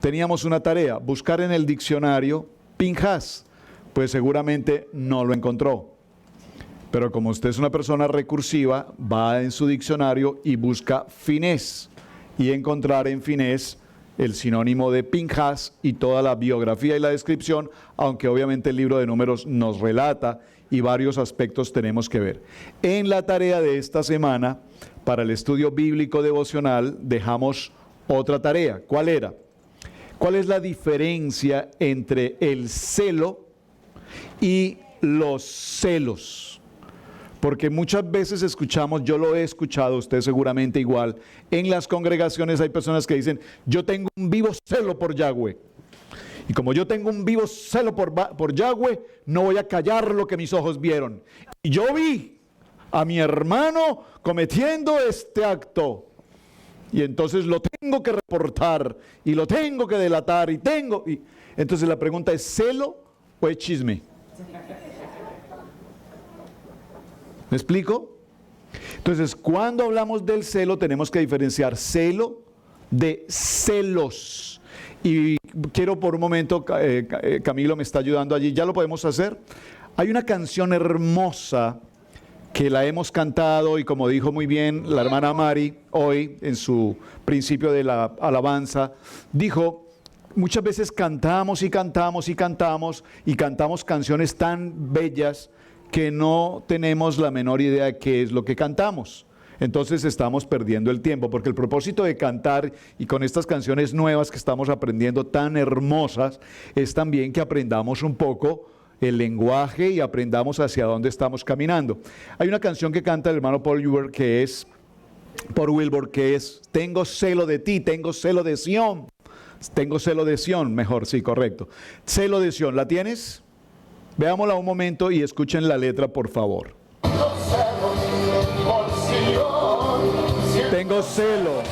teníamos una tarea, buscar en el diccionario Pinhas, pues seguramente no lo encontró. Pero como usted es una persona recursiva, va en su diccionario y busca Finés, y encontrar en Finés el sinónimo de Pinhas y toda la biografía y la descripción, aunque obviamente el libro de Números nos relata y varios aspectos tenemos que ver. En la tarea de esta semana, para el estudio bíblico devocional, dejamos otra tarea. ¿Cuál era? ¿Cuál es la diferencia entre el celo y los celos? Porque muchas veces escuchamos, yo lo he escuchado, usted seguramente igual, en las congregaciones hay personas que dicen, yo tengo un vivo celo por Yahweh. Y como yo tengo un vivo celo por Yahweh, no voy a callar lo que mis ojos vieron. Y yo vi a mi hermano cometiendo este acto. Y entonces lo tengo que reportar, y lo tengo que delatar, entonces la pregunta es, ¿celo o es chisme? ¿Me explico? Entonces, cuando hablamos del celo, tenemos que diferenciar celo de celos. Y quiero por un momento, Camilo me está ayudando allí, ¿ya lo podemos hacer? Hay una canción hermosa que la hemos cantado y como dijo muy bien la hermana Mari hoy en su principio de la alabanza, dijo, muchas veces cantamos y cantamos y cantamos y cantamos canciones tan bellas que no tenemos la menor idea de qué es lo que cantamos. Entonces estamos perdiendo el tiempo, porque el propósito de cantar y con estas canciones nuevas que estamos aprendiendo tan hermosas es también que aprendamos un poco el lenguaje y aprendamos hacia dónde estamos caminando. Hay una canción que canta el hermano Paul Wilbur que es tengo celo de ti, tengo celo de Sión. Tengo celo de Sión, mejor, sí, correcto. Celo de Sión, ¿la tienes? Veámosla un momento y escuchen la letra, por favor. Tengo celo.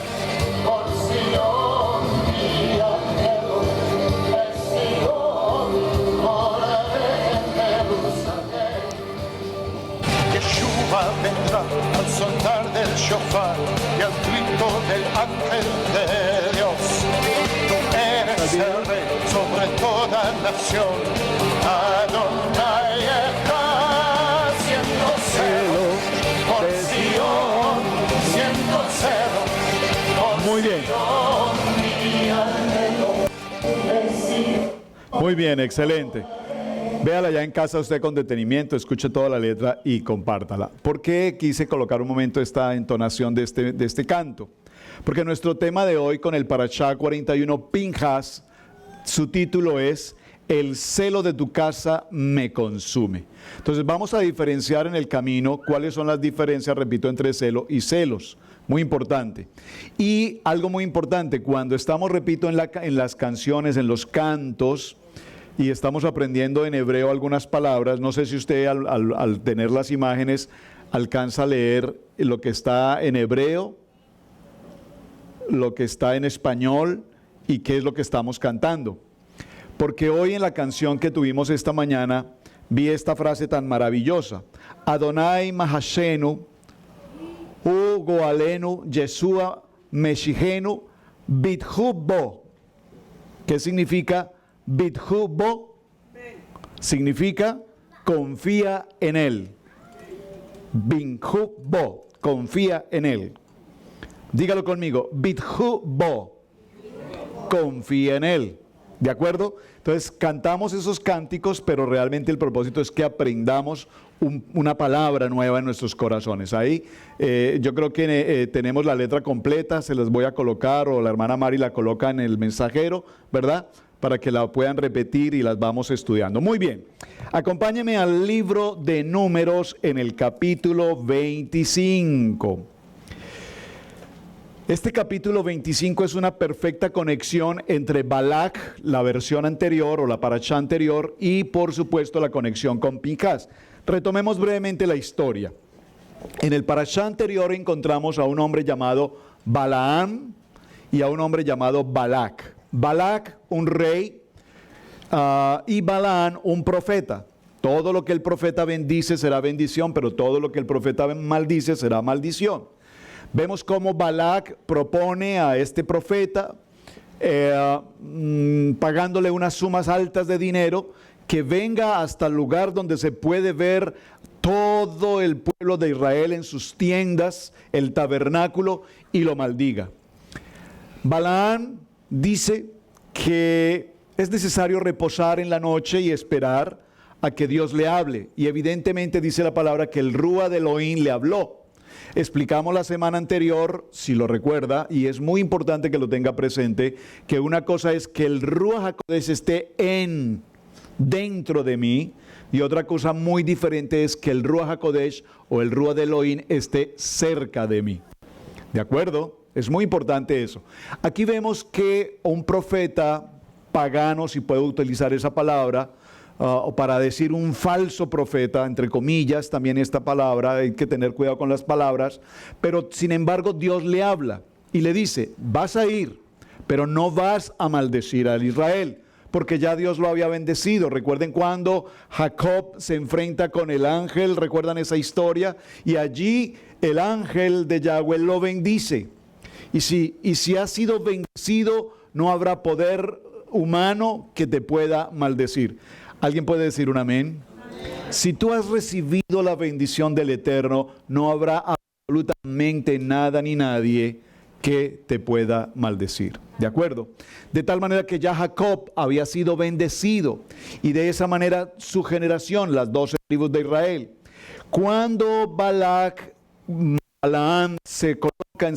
Yeshua vendrá al sonar del shofar y al grito del ángel de Dios. Tú eres el rey sobre toda nación. Adonai Echad, siendo celo por Sion, siendo celo por Muy bien. Muy bien, excelente. Véala ya en casa usted con detenimiento, escuche toda la letra y compártala. ¿Por qué quise colocar un momento esta entonación de este canto? Porque nuestro tema de hoy con el Parashá 41 Pinhas, su título es El celo de tu casa me consume. Entonces vamos a diferenciar en el camino cuáles son las diferencias, repito, entre celo y celos. Muy importante. Y algo muy importante, cuando estamos, repito, en las canciones, en los cantos, y estamos aprendiendo en hebreo algunas palabras, no sé si usted al tener las imágenes alcanza a leer lo que está en hebreo, lo que está en español y qué es lo que estamos cantando. Porque hoy en la canción que tuvimos esta mañana vi esta frase tan maravillosa: Adonai Mahashenu, U Goalenu, Yeshua Meshihenu, Bithu Bo. ¿Qué significa Bithu Bo? Significa confía en él. Bithu Bo, confía en él. Dígalo conmigo, Bithu Bo, confía en él. ¿De acuerdo? Entonces cantamos esos cánticos, pero realmente el propósito es que aprendamos una palabra nueva en nuestros corazones. Ahí yo creo que tenemos la letra completa, se las voy a colocar, o la hermana Mari la coloca en el mensajero, ¿verdad? Para que la puedan repetir y las vamos estudiando. Muy bien, acompáñenme al libro de Números en el capítulo 25. Este capítulo 25 es una perfecta conexión entre Balak, la versión anterior o la parashá anterior, y por supuesto la conexión con Pinhas. Retomemos brevemente la historia. En el parashá anterior encontramos a un hombre llamado Balaam y a un hombre llamado Balak. Balak, un rey, y Balaam, un profeta. Todo lo que el profeta bendice será bendición, pero todo lo que el profeta maldice será maldición. Vemos cómo Balak propone a este profeta pagándole unas sumas altas de dinero, que venga hasta el lugar donde se puede ver todo el pueblo de Israel en sus tiendas, el tabernáculo, y lo maldiga. Balaam dice que es necesario reposar en la noche y esperar a que Dios le hable. Y evidentemente dice la palabra que el Rúa de Elohim le habló. Explicamos la semana anterior, si lo recuerda, y es muy importante que lo tenga presente, que una cosa es que el Ruach HaKodesh esté dentro de mí, y otra cosa muy diferente es que el Ruach HaKodesh o el Rúa de Elohim esté cerca de mí. ¿De acuerdo? Es muy importante eso. Aquí vemos que un profeta pagano, si puedo utilizar esa palabra, o para decir un falso profeta, entre comillas, también esta palabra, hay que tener cuidado con las palabras, pero sin embargo Dios le habla y le dice, vas a ir, pero no vas a maldecir al Israel, porque ya Dios lo había bendecido. Recuerden cuando Jacob se enfrenta con el ángel, recuerdan esa historia, y allí el ángel de Yahweh lo bendice, y si has sido bendecido, no habrá poder humano que te pueda maldecir. ¿Alguien puede decir un amén? Si tú has recibido la bendición del Eterno, no habrá absolutamente nada ni nadie que te pueda maldecir. ¿De acuerdo? De tal manera que ya Jacob había sido bendecido, y de esa manera su generación, las 12 tribus de Israel. Cuando Balaam se coloca en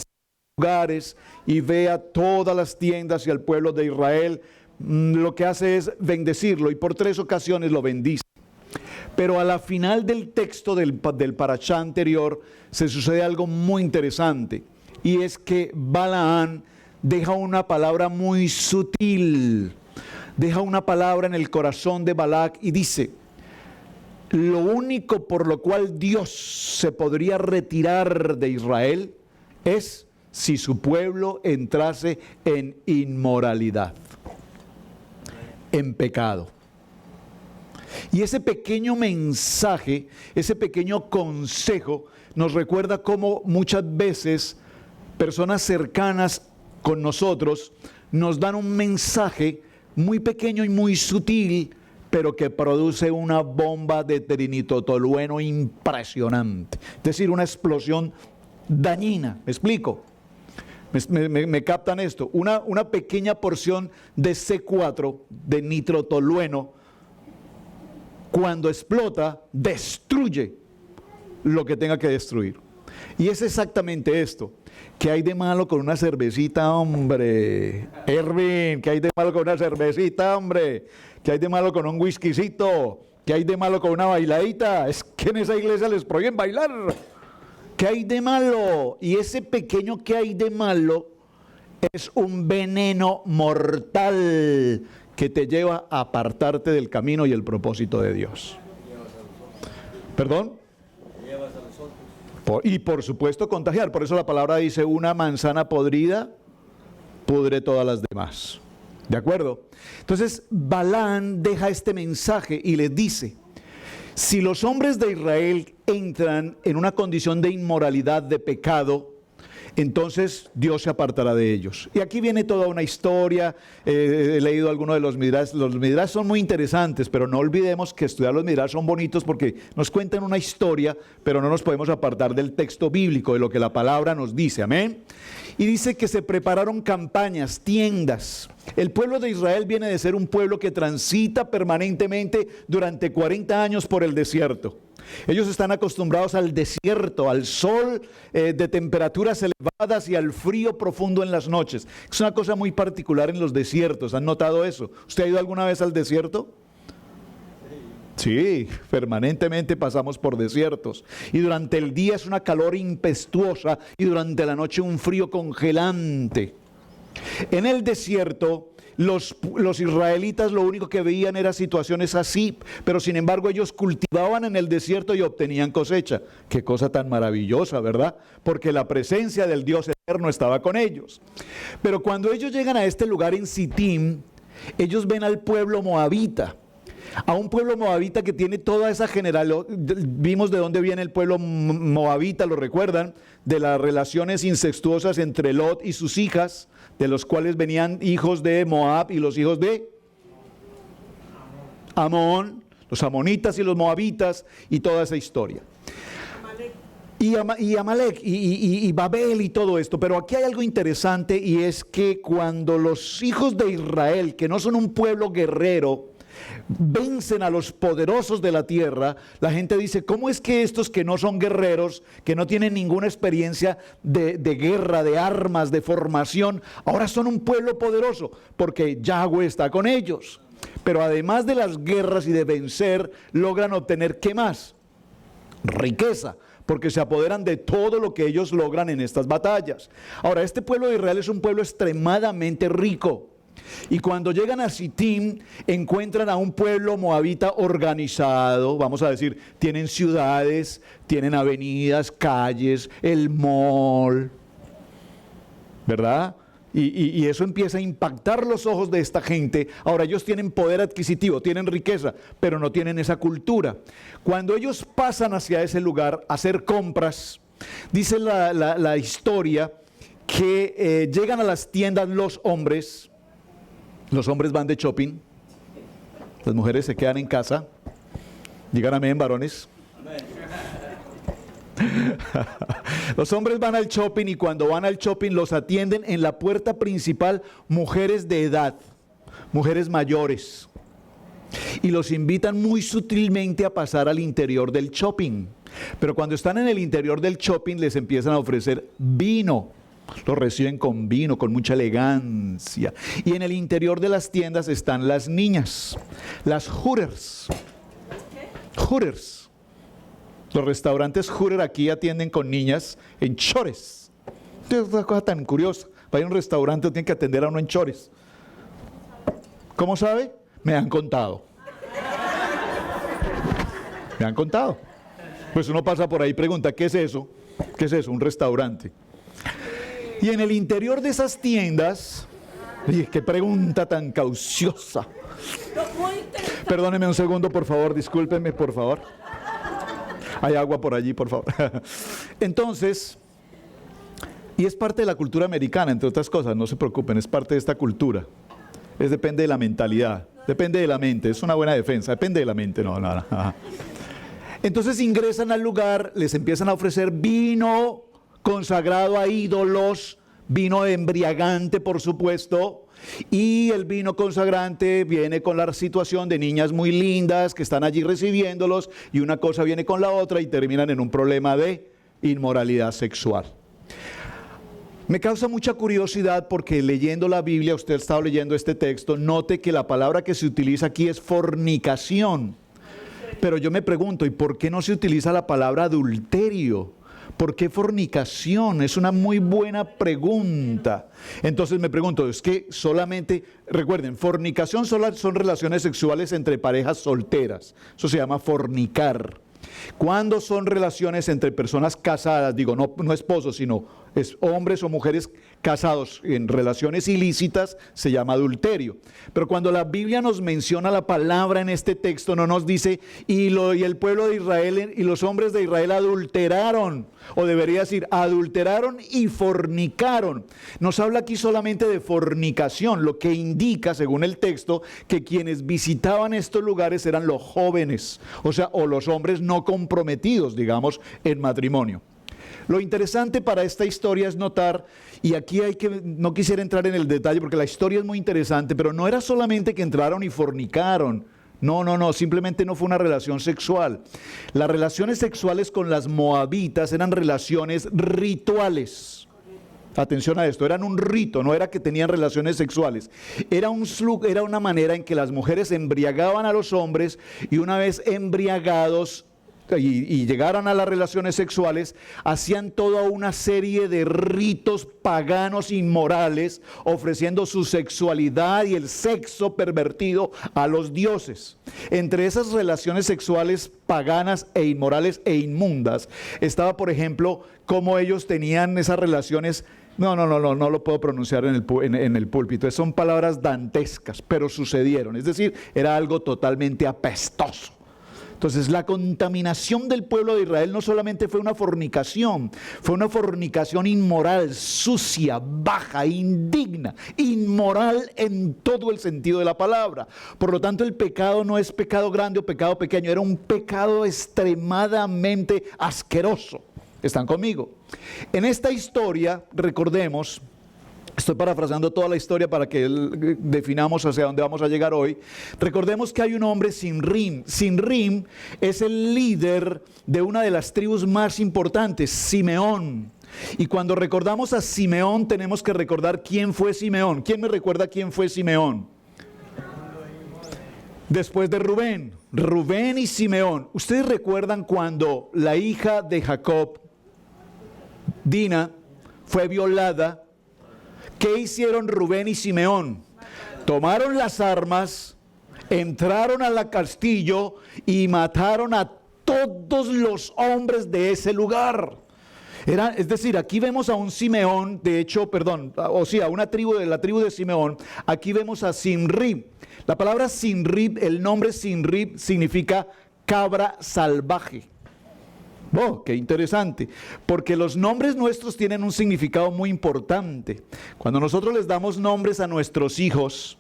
lugares y ve a todas las tiendas y al pueblo de Israel, lo que hace es bendecirlo, y por 3 ocasiones lo bendice. Pero a la final del texto del parashá anterior se sucede algo muy interesante, y es que Balaam deja una palabra muy sutil, deja una palabra en el corazón de Balac y dice, lo único por lo cual Dios se podría retirar de Israel es si su pueblo entrase en inmoralidad, en pecado. Y ese pequeño mensaje, ese pequeño consejo nos recuerda cómo muchas veces personas cercanas con nosotros nos dan un mensaje muy pequeño y muy sutil, pero que produce una bomba de trinitotolueno impresionante. Es decir, una explosión dañina. ¿Me explico? Me captan esto. Una pequeña porción de C4, de nitrotolueno, cuando explota, destruye lo que tenga que destruir. Y es exactamente esto. ¿Qué hay de malo con una cervecita, hombre? Erwin, ¿qué hay de malo con una cervecita, hombre? ¿Qué hay de malo con un whiskycito? ¿Qué hay de malo con una bailadita? Es que en esa iglesia les prohíben bailar. ¿Qué hay de malo? Y ese pequeño ¿qué hay de malo? Es un veneno mortal que te lleva a apartarte del camino y el propósito de Dios. ¿Perdón? Y por supuesto contagiar. Por eso la palabra dice, una manzana podrida pudre todas las demás. ¿De acuerdo? Entonces Balaam deja este mensaje y les dice, si los hombres de Israel entran en una condición de inmoralidad, de pecado, entonces Dios se apartará de ellos. Y aquí viene toda una historia. He leído algunos de los midrash. Los midrash son muy interesantes, pero no olvidemos que estudiar los midrash son bonitos porque nos cuentan una historia, pero no nos podemos apartar del texto bíblico, de lo que la palabra nos dice. Amén. Y dice que se prepararon campañas, tiendas. El pueblo de Israel viene de ser un pueblo que transita permanentemente durante 40 años por el desierto. Ellos están acostumbrados al desierto, al sol de temperaturas elevadas y al frío profundo en las noches. Es una cosa muy particular en los desiertos. ¿Han notado eso? ¿Usted ha ido alguna vez al desierto? Sí, permanentemente pasamos por desiertos. Y durante el día es una calor impetuosa y durante la noche un frío congelante. En el desierto, los israelitas lo único que veían eran situaciones así, pero sin embargo ellos cultivaban en el desierto y obtenían cosecha. Qué cosa tan maravillosa, ¿verdad? Porque la presencia del Dios eterno estaba con ellos. Pero cuando ellos llegan a este lugar en Sittim, ellos ven al pueblo moabita. a un pueblo moabita que tiene toda esa generalidad. Vimos de dónde viene el pueblo moabita, ¿lo recuerdan? De las relaciones incestuosas entre Lot y sus hijas, de los cuales venían hijos de Moab y los hijos de Amón, los amonitas y los moabitas y toda esa historia. Y Amalek y Babel y todo esto. Pero aquí hay algo interesante, y es que cuando los hijos de Israel, que no son un pueblo guerrero, vencen a los poderosos de la tierra, la gente dice, ¿cómo es que estos que no son guerreros, que no tienen ninguna experiencia de guerra, de armas, de formación, ahora son un pueblo poderoso? Porque Yahweh está con ellos. Pero además de las guerras y de vencer, logran obtener, ¿qué más? Riqueza, porque se apoderan de todo lo que ellos logran en estas batallas. Ahora, este pueblo de Israel es un pueblo extremadamente rico. Y cuando llegan a Sittim, encuentran a un pueblo moabita organizado, vamos a decir, tienen ciudades, tienen avenidas, calles, el mall, ¿verdad? Y eso empieza a impactar los ojos de esta gente. Ahora, ellos tienen poder adquisitivo, tienen riqueza, pero no tienen esa cultura. Cuando ellos pasan hacia ese lugar a hacer compras, dice la historia que llegan a las tiendas los hombres van de shopping, las mujeres se quedan en casa. Digan amén, varones. Los hombres van al shopping, y cuando van al shopping los atienden en la puerta principal mujeres de edad, mujeres mayores, y los invitan muy sutilmente a pasar al interior del shopping. Pero cuando están en el interior del shopping les empiezan a ofrecer vino. Los reciben con vino, con mucha elegancia. Y en el interior de las tiendas están las niñas, las hooters. Hooters. Los restaurantes Hooter aquí atienden con niñas en chores. Es una cosa tan curiosa. Vaya a un restaurante, tienen que atender a uno en chores. ¿Cómo sabe? Me han contado. Me han contado. Pues uno pasa por ahí y pregunta, ¿qué es eso? ¿Qué es eso? Un restaurante. Y en el interior de esas tiendas, oye, qué pregunta tan cauciosa. Perdóneme un segundo, por favor, discúlpenme, por favor. Hay agua por allí, por favor. Entonces, y es parte de la cultura americana, entre otras cosas, no se preocupen, es parte de esta cultura. Depende de la mentalidad, depende de la mente, es una buena defensa, depende de la mente, no. Entonces ingresan al lugar, les empiezan a ofrecer vino consagrado a ídolos, vino embriagante, por supuesto, y el vino consagrante viene con la situación de niñas muy lindas que están allí recibiéndolos, y una cosa viene con la otra y terminan en un problema de inmoralidad sexual. Me causa mucha curiosidad porque leyendo la Biblia, usted ha estado leyendo este texto, note que la palabra que se utiliza aquí es fornicación. Pero yo me pregunto, ¿y por qué no se utiliza la palabra adulterio? ¿Por qué fornicación? Es una muy buena pregunta. Entonces me pregunto, es que solamente, recuerden, fornicación solo son relaciones sexuales entre parejas solteras. Eso se llama fornicar. Cuando son relaciones entre personas casadas, digo, no esposos, sino es hombres o mujeres casados en relaciones ilícitas, se llama adulterio. Pero cuando la Biblia nos menciona la palabra en este texto, no nos dice y el pueblo de Israel y los hombres de Israel adulteraron, o debería decir adulteraron y fornicaron. Nos habla aquí solamente de fornicación, lo que indica, según el texto, que quienes visitaban estos lugares eran los jóvenes, o los hombres no comprometidos, digamos, en matrimonio. Lo interesante para esta historia es notar, y aquí no quisiera entrar en el detalle porque la historia es muy interesante, pero no era solamente que entraron y fornicaron. No, simplemente no fue una relación sexual. Las relaciones sexuales con las moabitas eran relaciones rituales. Atención a esto, eran un rito, no era que tenían relaciones sexuales. Era una manera en que las mujeres embriagaban a los hombres, y una vez embriagados y llegaran a las relaciones sexuales, hacían toda una serie de ritos paganos inmorales, ofreciendo su sexualidad y el sexo pervertido a los dioses. Entre esas relaciones sexuales paganas e inmorales e inmundas estaba, por ejemplo, cómo ellos tenían esas relaciones No lo puedo pronunciar en el púlpito. Son palabras dantescas, pero sucedieron. Es decir, era algo totalmente apestoso. Entonces, la contaminación del pueblo de Israel no solamente fue una fornicación inmoral, sucia, baja, indigna, inmoral en todo el sentido de la palabra. Por lo tanto, el pecado no es pecado grande o pecado pequeño, era un pecado extremadamente asqueroso. ¿Están conmigo? En esta historia, recordemos, estoy parafraseando toda la historia para que definamos hacia dónde vamos a llegar hoy. Recordemos que hay un hombre, Sinrim. Sinrim es el líder de una de las tribus más importantes, Simeón. Y cuando recordamos a Simeón, tenemos que recordar quién fue Simeón. ¿Quién me recuerda quién fue Simeón? Después de Rubén. Rubén y Simeón. ¿Ustedes recuerdan cuando la hija de Jacob, Dina, fue violada? ¿Qué hicieron Rubén y Simeón? Tomaron las armas, entraron al castillo y mataron a todos los hombres de ese lugar. Es decir, aquí vemos a un Simeón, a una tribu de la tribu de Simeón. Aquí vemos a Sinrib. La palabra Sinrib, el nombre Sinrib significa cabra salvaje. Oh, qué interesante, porque los nombres nuestros tienen un significado muy importante. Cuando nosotros les damos nombres a nuestros hijos,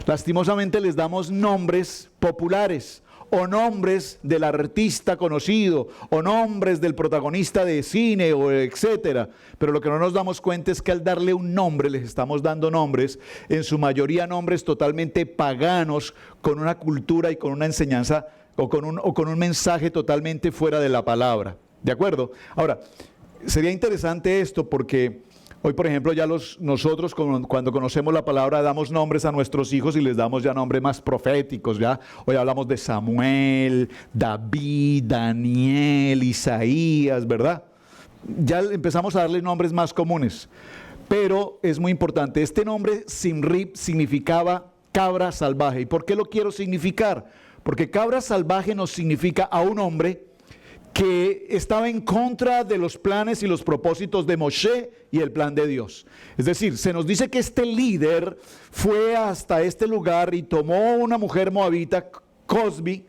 lastimosamente les damos nombres populares, o nombres del artista conocido, o nombres del protagonista de cine, o etcétera. Pero lo que no nos damos cuenta es que al darle un nombre, les estamos dando nombres, en su mayoría nombres totalmente paganos, con una cultura y con una enseñanza o con un mensaje totalmente fuera de la palabra. ¿De acuerdo? Ahora, sería interesante esto porque hoy, por ejemplo, ya nosotros cuando conocemos la palabra damos nombres a nuestros hijos y les damos ya nombres más proféticos. ¿Ya? Hoy hablamos de Samuel, David, Daniel, Isaías, ¿verdad? Ya empezamos a darle nombres más comunes. Pero es muy importante, este nombre Sinrib significaba cabra salvaje. ¿Y por qué lo quiero significar? Porque cabra salvaje nos significa a un hombre que estaba en contra de los planes y los propósitos de Moshe y el plan de Dios. Es decir, se nos dice que este líder fue hasta este lugar y tomó una mujer moabita, Cosbi,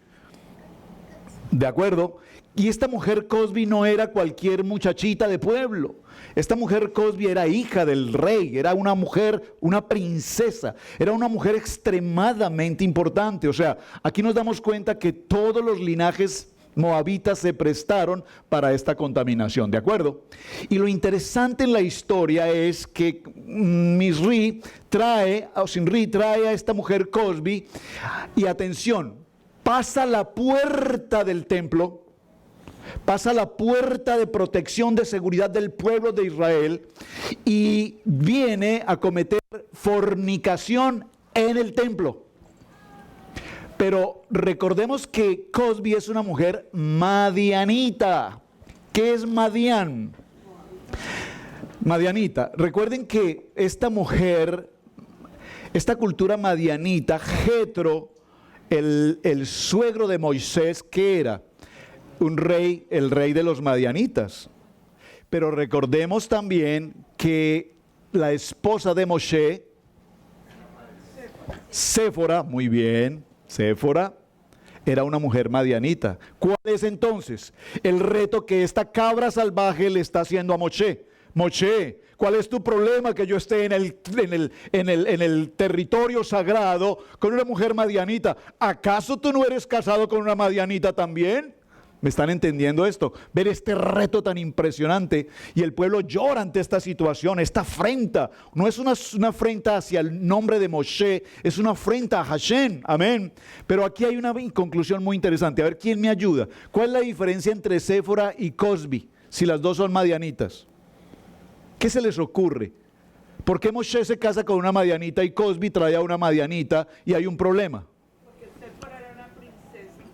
¿de acuerdo? Y esta mujer Cosbi no era cualquier muchachita de pueblo. Esta mujer Cosbi era hija del rey, era una mujer, una princesa, era una mujer extremadamente importante. O sea, aquí nos damos cuenta que todos los linajes moabitas se prestaron para esta contaminación, ¿de acuerdo? Y lo interesante en la historia es que Sinri trae a esta mujer Cosbi y atención, pasa la puerta del templo, pasa la puerta de protección de seguridad del pueblo de Israel y viene a cometer fornicación en el templo. Pero recordemos que Cosbi es una mujer madianita. ¿Qué es Madián? Madianita. Recuerden que esta mujer, esta cultura madianita, Jetro, el suegro de Moisés, ¿qué era? Un rey, el rey de los madianitas. Pero recordemos también que la esposa de Moshe, Séfora, muy bien, Séfora, era una mujer madianita. ¿Cuál es entonces el reto que esta cabra salvaje le está haciendo a Moshe? Moshe, ¿cuál es tu problema que yo esté en el territorio sagrado con una mujer madianita? ¿Acaso tú no eres casado con una madianita también? ¿Me están entendiendo esto? Ver este reto tan impresionante y el pueblo llora ante esta situación, esta afrenta. No es una afrenta hacia el nombre de Moshe, es una afrenta a Hashem, amén. Pero aquí hay una conclusión muy interesante. A ver, ¿quién me ayuda? ¿Cuál es la diferencia entre Séfora y Cosbi, si las dos son madianitas? ¿Qué se les ocurre? ¿Por qué Moshe se casa con una madianita y Cosbi trae a una madianita y hay un problema?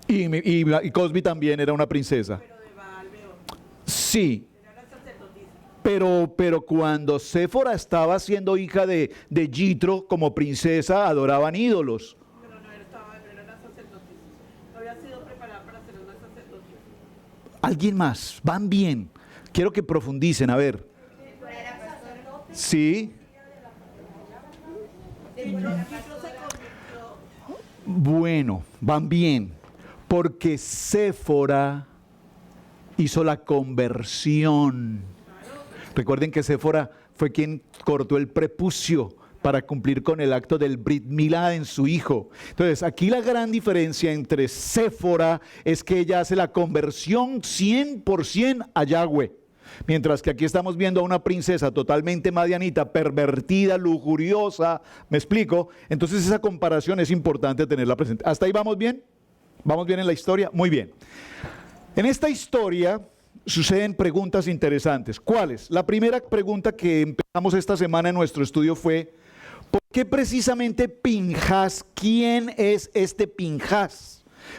Y Cosbi también era una princesa. Pero de Baal-Meón. Sí. Era una sacerdotisa. Pero cuando Séfora estaba siendo hija de Yitro como princesa, adoraban ídolos. Pero no era una sacerdotisa. No había sido preparada para ser una sacerdotisa. ¿Alguien más? Van bien. Quiero que profundicen, a ver. Sí. Bueno, van bien, porque Séfora hizo la conversión. Recuerden que Séfora fue quien cortó el prepucio para cumplir con el acto del Brit Milá en su hijo. Entonces, aquí la gran diferencia entre Séfora es que ella hace la conversión 100% a Yahweh. Mientras que aquí estamos viendo a una princesa totalmente madianita, pervertida, lujuriosa, ¿me explico? Entonces esa comparación es importante tenerla presente. ¿Hasta ahí vamos bien? ¿Vamos bien en la historia? Muy bien. En esta historia suceden preguntas interesantes. ¿Cuáles? La primera pregunta que empezamos esta semana en nuestro estudio fue, ¿por qué precisamente Pinhas? ¿Quién es este Pinhas?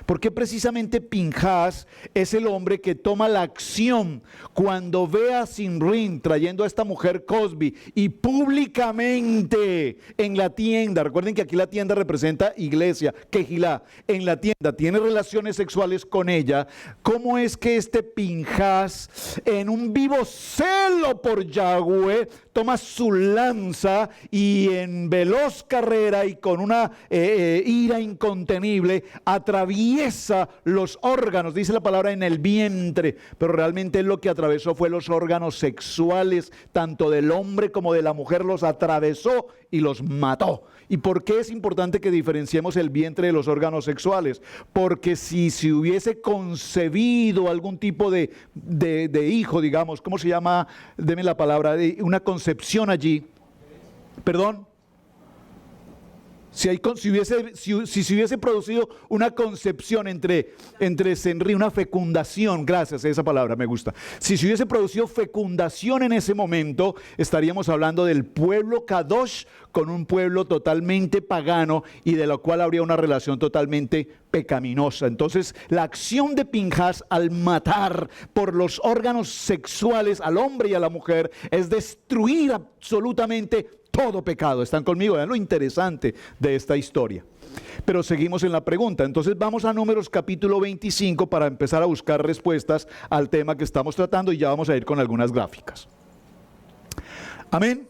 ¿Por qué precisamente Pinhas es el hombre que toma la acción cuando ve a Sinrín trayendo a esta mujer Cosbi y públicamente en la tienda? Recuerden que aquí la tienda representa iglesia, Quejilá. En la tienda tiene relaciones sexuales con ella. ¿Cómo es que este Pinhas, en un vivo celo por Yahweh, toma su lanza y en veloz carrera y con una ira incontenible atraviesa los órganos, dice la palabra en el vientre, pero realmente lo que atravesó fue los órganos sexuales, tanto del hombre como de la mujer, los atravesó y los mató? ¿Y por qué es importante que diferenciemos el vientre de los órganos sexuales? Porque si se hubiese concebido algún tipo de hijo, digamos, ¿cómo se llama? Deme la palabra, una concepción allí, perdón. Si se hubiese producido una concepción entre Senri, una fecundación, gracias, esa palabra me gusta. Si se hubiese producido fecundación en ese momento, estaríamos hablando del pueblo Kadosh con un pueblo totalmente pagano y de lo cual habría una relación totalmente pecaminosa. Entonces, la acción de Pinhas al matar por los órganos sexuales al hombre y a la mujer es destruir absolutamente todo pecado. ¿Están conmigo? Vean lo interesante de esta historia. Pero seguimos en la pregunta. Entonces vamos a Números capítulo 25 para empezar a buscar respuestas al tema que estamos tratando y ya vamos a ir con algunas gráficas. Amén.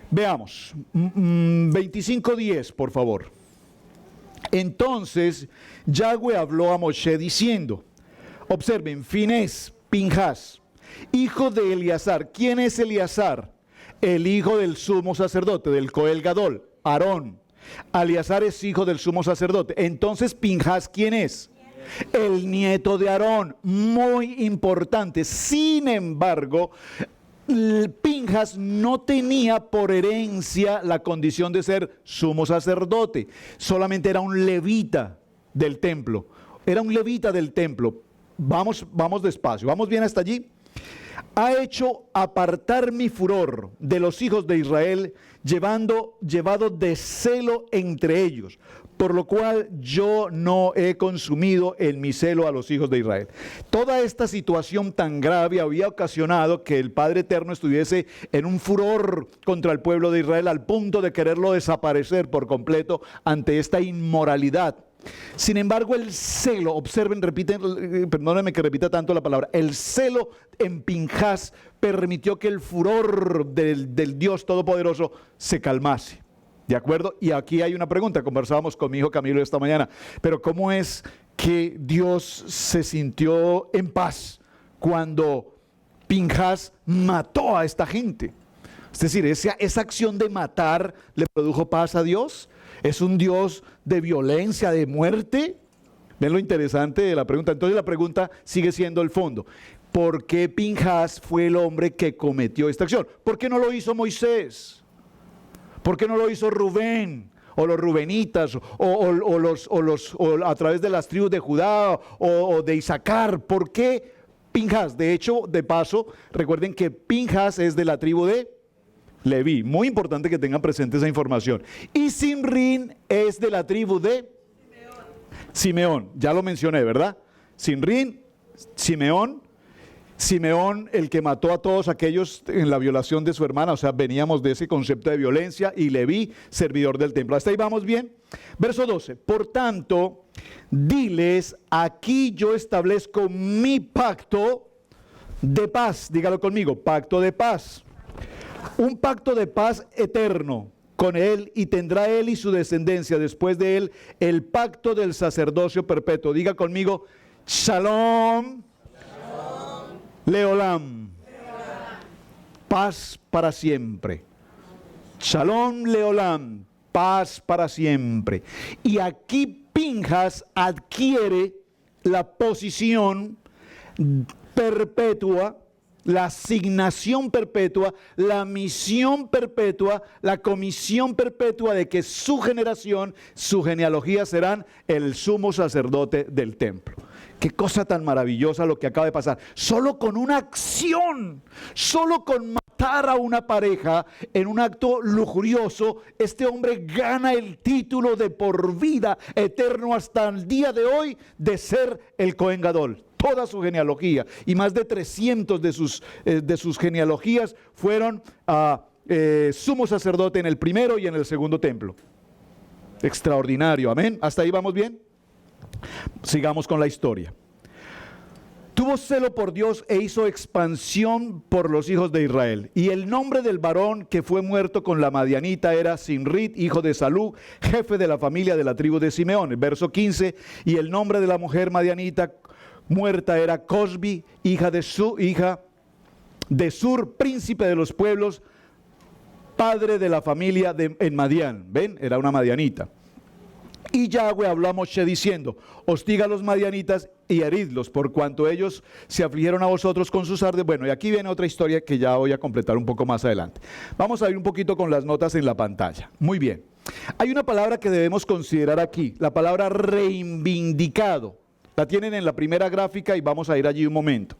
Veamos. 25:10, por favor. Entonces Yahweh habló a Moshe diciendo, observen, Finés, Pinhas, hijo de Eleazar. ¿Quién es Eleazar? El hijo del sumo sacerdote, del Coel Gadol, Aarón. Eleazar es hijo del sumo sacerdote. Entonces, Pinhas, ¿quién es? El nieto de Aarón. Muy importante. Sin embargo, Pinhas no tenía por herencia la condición de ser sumo sacerdote. Solamente era un levita del templo. Era un levita del templo. Vamos despacio. ¿Vamos bien hasta allí? Ha hecho apartar mi furor de los hijos de Israel, llevado de celo entre ellos, por lo cual yo no he consumido en mi celo a los hijos de Israel. Toda esta situación tan grave había ocasionado que el Padre Eterno estuviese en un furor contra el pueblo de Israel al punto de quererlo desaparecer por completo ante esta inmoralidad. Sin embargo, el celo, observen, perdónenme que repita tanto la palabra, el celo en Pinhas permitió que el furor del Dios Todopoderoso se calmase. ¿De acuerdo? Y aquí hay una pregunta, conversábamos con mi hijo Camilo esta mañana, pero ¿cómo es que Dios se sintió en paz cuando Pinhas mató a esta gente? Es decir, esa acción de matar le produjo paz a Dios. ¿Es un Dios de violencia, de muerte? ¿Ven lo interesante de la pregunta? Entonces la pregunta sigue siendo el fondo. ¿Por qué Pinhas fue el hombre que cometió esta acción? ¿Por qué no lo hizo Moisés? ¿Por qué no lo hizo Rubén? O los rubenitas, o a través de las tribus de Judá o de Isaacar. ¿Por qué Pinhas? De hecho, de paso, recuerden que Pinhas es de la tribu de Leví. Muy importante que tengan presente esa información. Y Sinrín es de la tribu de Simeón. Ya lo mencioné, ¿verdad? Sinrín, Simeón, el que mató a todos aquellos en la violación de su hermana. O sea, veníamos de ese concepto de violencia. Y Leví, servidor del templo. ¿Hasta ahí vamos bien? Verso 12. Por tanto, diles, aquí yo establezco mi pacto de paz. Dígalo conmigo, pacto de paz. un pacto de paz eterno con él, y tendrá él y su descendencia después de él el pacto del sacerdocio perpetuo. Diga conmigo, Shalom, Leolam, paz para siempre. Shalom, Leolam, paz para siempre. Y aquí Pinjas adquiere la posición perpetua, la asignación perpetua, la misión perpetua, la comisión perpetua de que su generación, su genealogía serán el sumo sacerdote del templo. Qué cosa tan maravillosa lo que acaba de pasar. Solo con una acción, solo con matar a una pareja en un acto lujurioso, este hombre gana el título de por vida eterno hasta el día de hoy de ser el Cohen Gadol. Toda su genealogía y más de 300 de sus genealogías fueron sumo sacerdote en el primero y en el segundo templo. Extraordinario, amén. ¿Hasta ahí vamos bien? Sigamos con la historia. Tuvo celo por Dios e hizo expansión por los hijos de Israel. Y el nombre del varón que fue muerto con la madianita era Sinrit, hijo de Salú, jefe de la familia de la tribu de Simeón. Verso 15, y el nombre de la mujer madianita muerta era Cosbi, hija de Sur, príncipe de los pueblos, padre de la familia en Madián. ¿Ven? Era una madianita. Y Yahweh habló a Moshe diciendo, hostiga a los madianitas y heridlos, por cuanto ellos se afligieron a vosotros con sus ardes. Bueno, y aquí viene otra historia que ya voy a completar un poco más adelante. Vamos a ir un poquito con las notas en la pantalla. Muy bien. Hay una palabra que debemos considerar aquí, la palabra reivindicado. La tienen en la primera gráfica y vamos a ir allí un momento.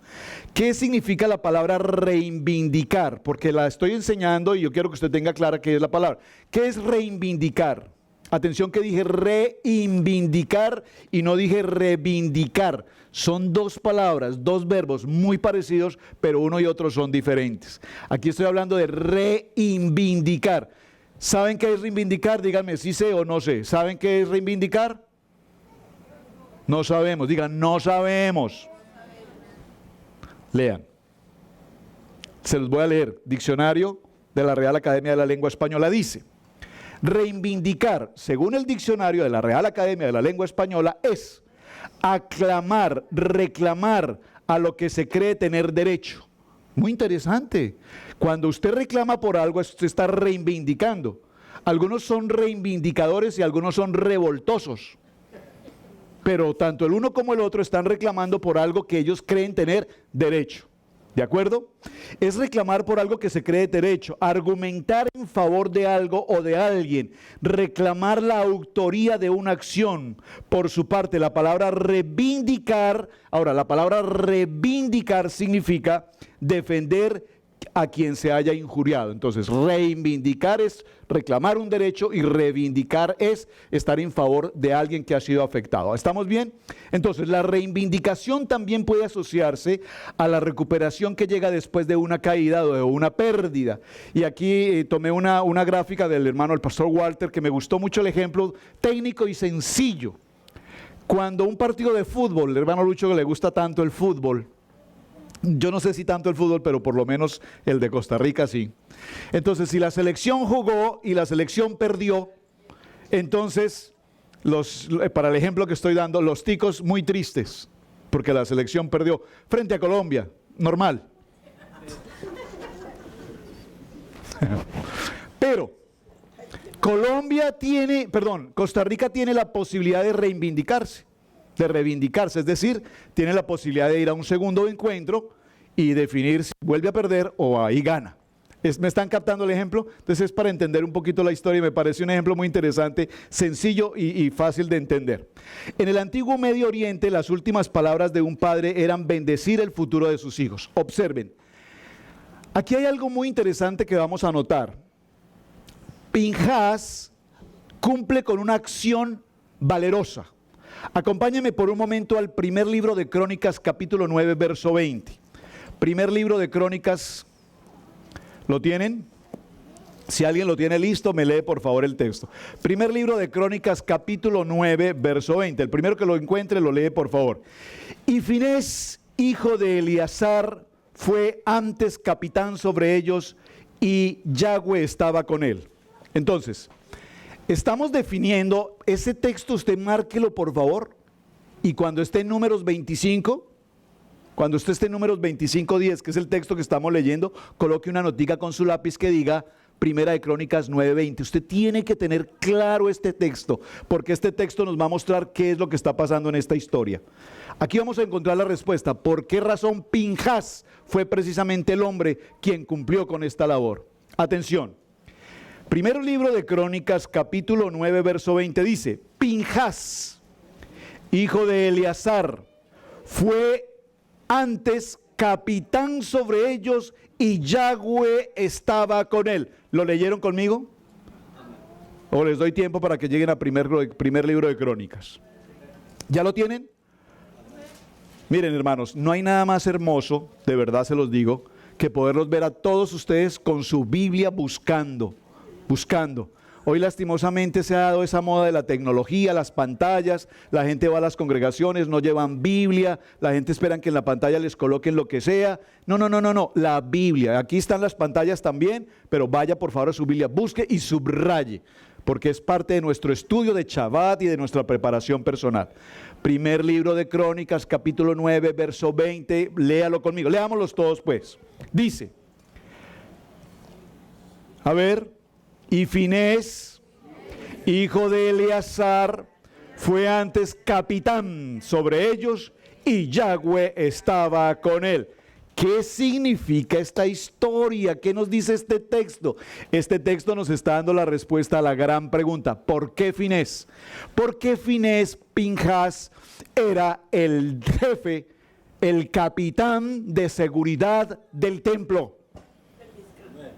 ¿Qué significa la palabra reivindicar? Porque la estoy enseñando y yo quiero que usted tenga clara qué es la palabra. ¿Qué es reivindicar? Atención que dije reivindicar y no dije reivindicar. Son dos palabras, dos verbos muy parecidos, pero uno y otro son diferentes. Aquí estoy hablando de reivindicar. ¿Saben qué es reivindicar? Díganme si sé o no sé. ¿Saben qué es reivindicar? No sabemos, digan, no sabemos. Lean. Se los voy a leer. Diccionario de la Real Academia de la Lengua Española dice, reivindicar, según el diccionario de la Real Academia de la Lengua Española, es aclamar, reclamar a lo que se cree tener derecho. Muy interesante. Cuando usted reclama por algo, usted está reivindicando. Algunos son reivindicadores y algunos son revoltosos. Pero tanto el uno como el otro están reclamando por algo que ellos creen tener derecho. ¿De acuerdo? Es reclamar por algo que se cree derecho, argumentar en favor de algo o de alguien, reclamar la autoría de una acción. Por su parte, la palabra reivindicar, ahora la palabra reivindicar significa defender a quien se haya injuriado. Entonces, reivindicar es reclamar un derecho y reivindicar es estar en favor de alguien que ha sido afectado. ¿Estamos bien? Entonces, la reivindicación también puede asociarse a la recuperación que llega después de una caída o de una pérdida. Y aquí tomé una gráfica del hermano, el pastor Walter, que me gustó mucho el ejemplo técnico y sencillo. Cuando un partido de fútbol, el hermano Lucho que le gusta tanto el fútbol, yo no sé si tanto el fútbol, pero por lo menos el de Costa Rica sí. Entonces, si la selección jugó y la selección perdió, entonces, para el ejemplo que estoy dando, los ticos muy tristes, porque la selección perdió frente a Colombia, normal. Pero, Costa Rica tiene la posibilidad de reivindicarse, es decir, tiene la posibilidad de ir a un segundo encuentro y definir si vuelve a perder o ahí gana. ¿Me están captando el ejemplo? Entonces es para entender un poquito la historia y me parece un ejemplo muy interesante, sencillo y fácil de entender. En el antiguo Medio Oriente, las últimas palabras de un padre eran bendecir el futuro de sus hijos. Observen, aquí hay algo muy interesante que vamos a notar. Pinjas cumple con una acción valerosa. Acompáñenme por un momento al primer libro de Crónicas, capítulo 9, verso 20. Primer libro de Crónicas, ¿lo tienen? Si alguien lo tiene listo, me lee por favor el texto. Primer libro de Crónicas, capítulo 9, verso 20. El primero que lo encuentre, lo lee por favor. Y Finés, hijo de Eleazar, fue antes capitán sobre ellos, y Yahweh estaba con él. Entonces, estamos definiendo, ese texto usted márquelo por favor, y cuando esté en Números 25, cuando usted esté en Números 25:10, que es el texto que estamos leyendo, coloque una notica con su lápiz que diga Primera de Crónicas 9:20. Usted tiene que tener claro este texto, porque este texto nos va a mostrar qué es lo que está pasando en esta historia. Aquí vamos a encontrar la respuesta. ¿Por qué razón Pinjas fue precisamente el hombre quien cumplió con esta labor? Atención. Primero libro de Crónicas, capítulo 9, verso 20, dice: Pinjas, hijo de Eleazar, fue antes capitán sobre ellos y Yahweh estaba con él. ¿Lo leyeron conmigo? ¿O les doy tiempo para que lleguen a primer libro de Crónicas? ¿Ya lo tienen? Miren, hermanos, no hay nada más hermoso, de verdad se los digo, que poderlos ver a todos ustedes con su Biblia buscando. Hoy lastimosamente se ha dado esa moda de la tecnología, las pantallas, la gente va a las congregaciones, no llevan Biblia, la gente espera que en la pantalla les coloquen lo que sea. No, la Biblia, aquí están las pantallas también, pero vaya por favor a su Biblia, busque y subraye, porque es parte de nuestro estudio de Shabbat y de nuestra preparación personal. Primer libro de Crónicas, capítulo 9, verso 20, léalo conmigo, leámoslos todos pues. Dice, a ver, y Finés, hijo de Eleazar, fue antes capitán sobre ellos y Yahweh estaba con él. ¿Qué significa esta historia? ¿Qué nos dice este texto? Este texto nos está dando la respuesta a la gran pregunta: ¿por qué Finés? ¿Por qué Finés, Pinjas, era el jefe, el capitán de seguridad del templo?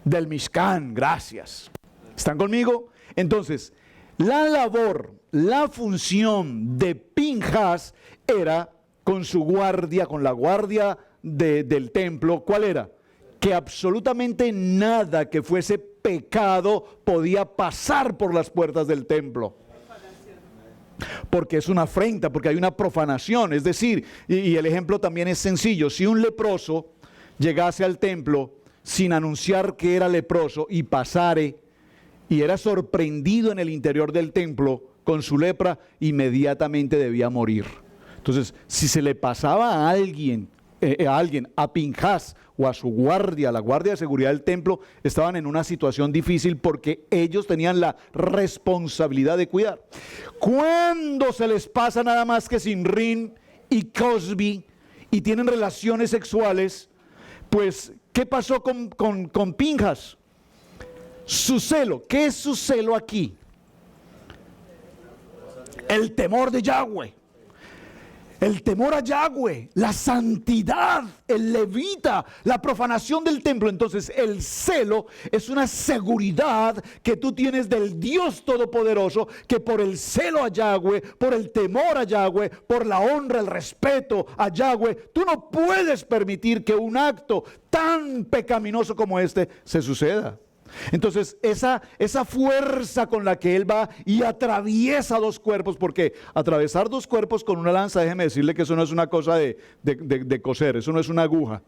Del Mishkan, gracias. ¿Están conmigo? Entonces, la labor, la función de Pinjas era con su guardia, con la guardia del templo. ¿Cuál era? Que absolutamente nada que fuese pecado podía pasar por las puertas del templo. Porque es una afrenta, porque hay una profanación. Es decir, y el ejemplo también es sencillo: si un leproso llegase al templo sin anunciar que era leproso y pasare, y era sorprendido en el interior del templo con su lepra, inmediatamente debía morir. Entonces, si se le pasaba a alguien, a Pinjas o a su guardia, la guardia de seguridad del templo, estaban en una situación difícil porque ellos tenían la responsabilidad de cuidar. Cuando se les pasa nada más que Sinrín y Cosbi y tienen relaciones sexuales, pues, ¿qué pasó con Pinjas? Su celo. ¿Qué es su celo aquí? El temor de Yahweh. El temor a Yahweh, la santidad, el levita, la profanación del templo. Entonces el celo es una seguridad que tú tienes del Dios Todopoderoso, que por el celo a Yahweh, por el temor a Yahweh, por la honra, el respeto a Yahweh, tú no puedes permitir que un acto tan pecaminoso como este se suceda. Entonces esa fuerza con la que él va y atraviesa dos cuerpos, porque atravesar dos cuerpos con una lanza, déjeme decirle que eso no es una cosa de coser, eso no es una aguja.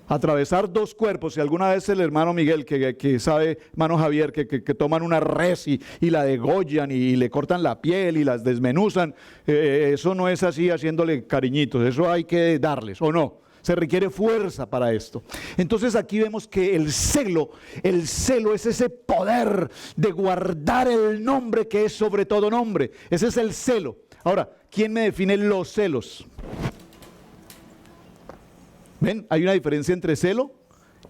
Atravesar dos cuerpos, si alguna vez el hermano Miguel, que sabe, hermano Javier, que toman una res y la degollan y le cortan la piel y las desmenuzan, eso no es así haciéndole cariñitos, eso hay que darles, ¿o no? Se requiere fuerza para esto. Entonces aquí vemos que el celo es ese poder de guardar el nombre que es sobre todo nombre. Ese es el celo. Ahora, ¿quién me define los celos? ¿Ven? Hay una diferencia entre celo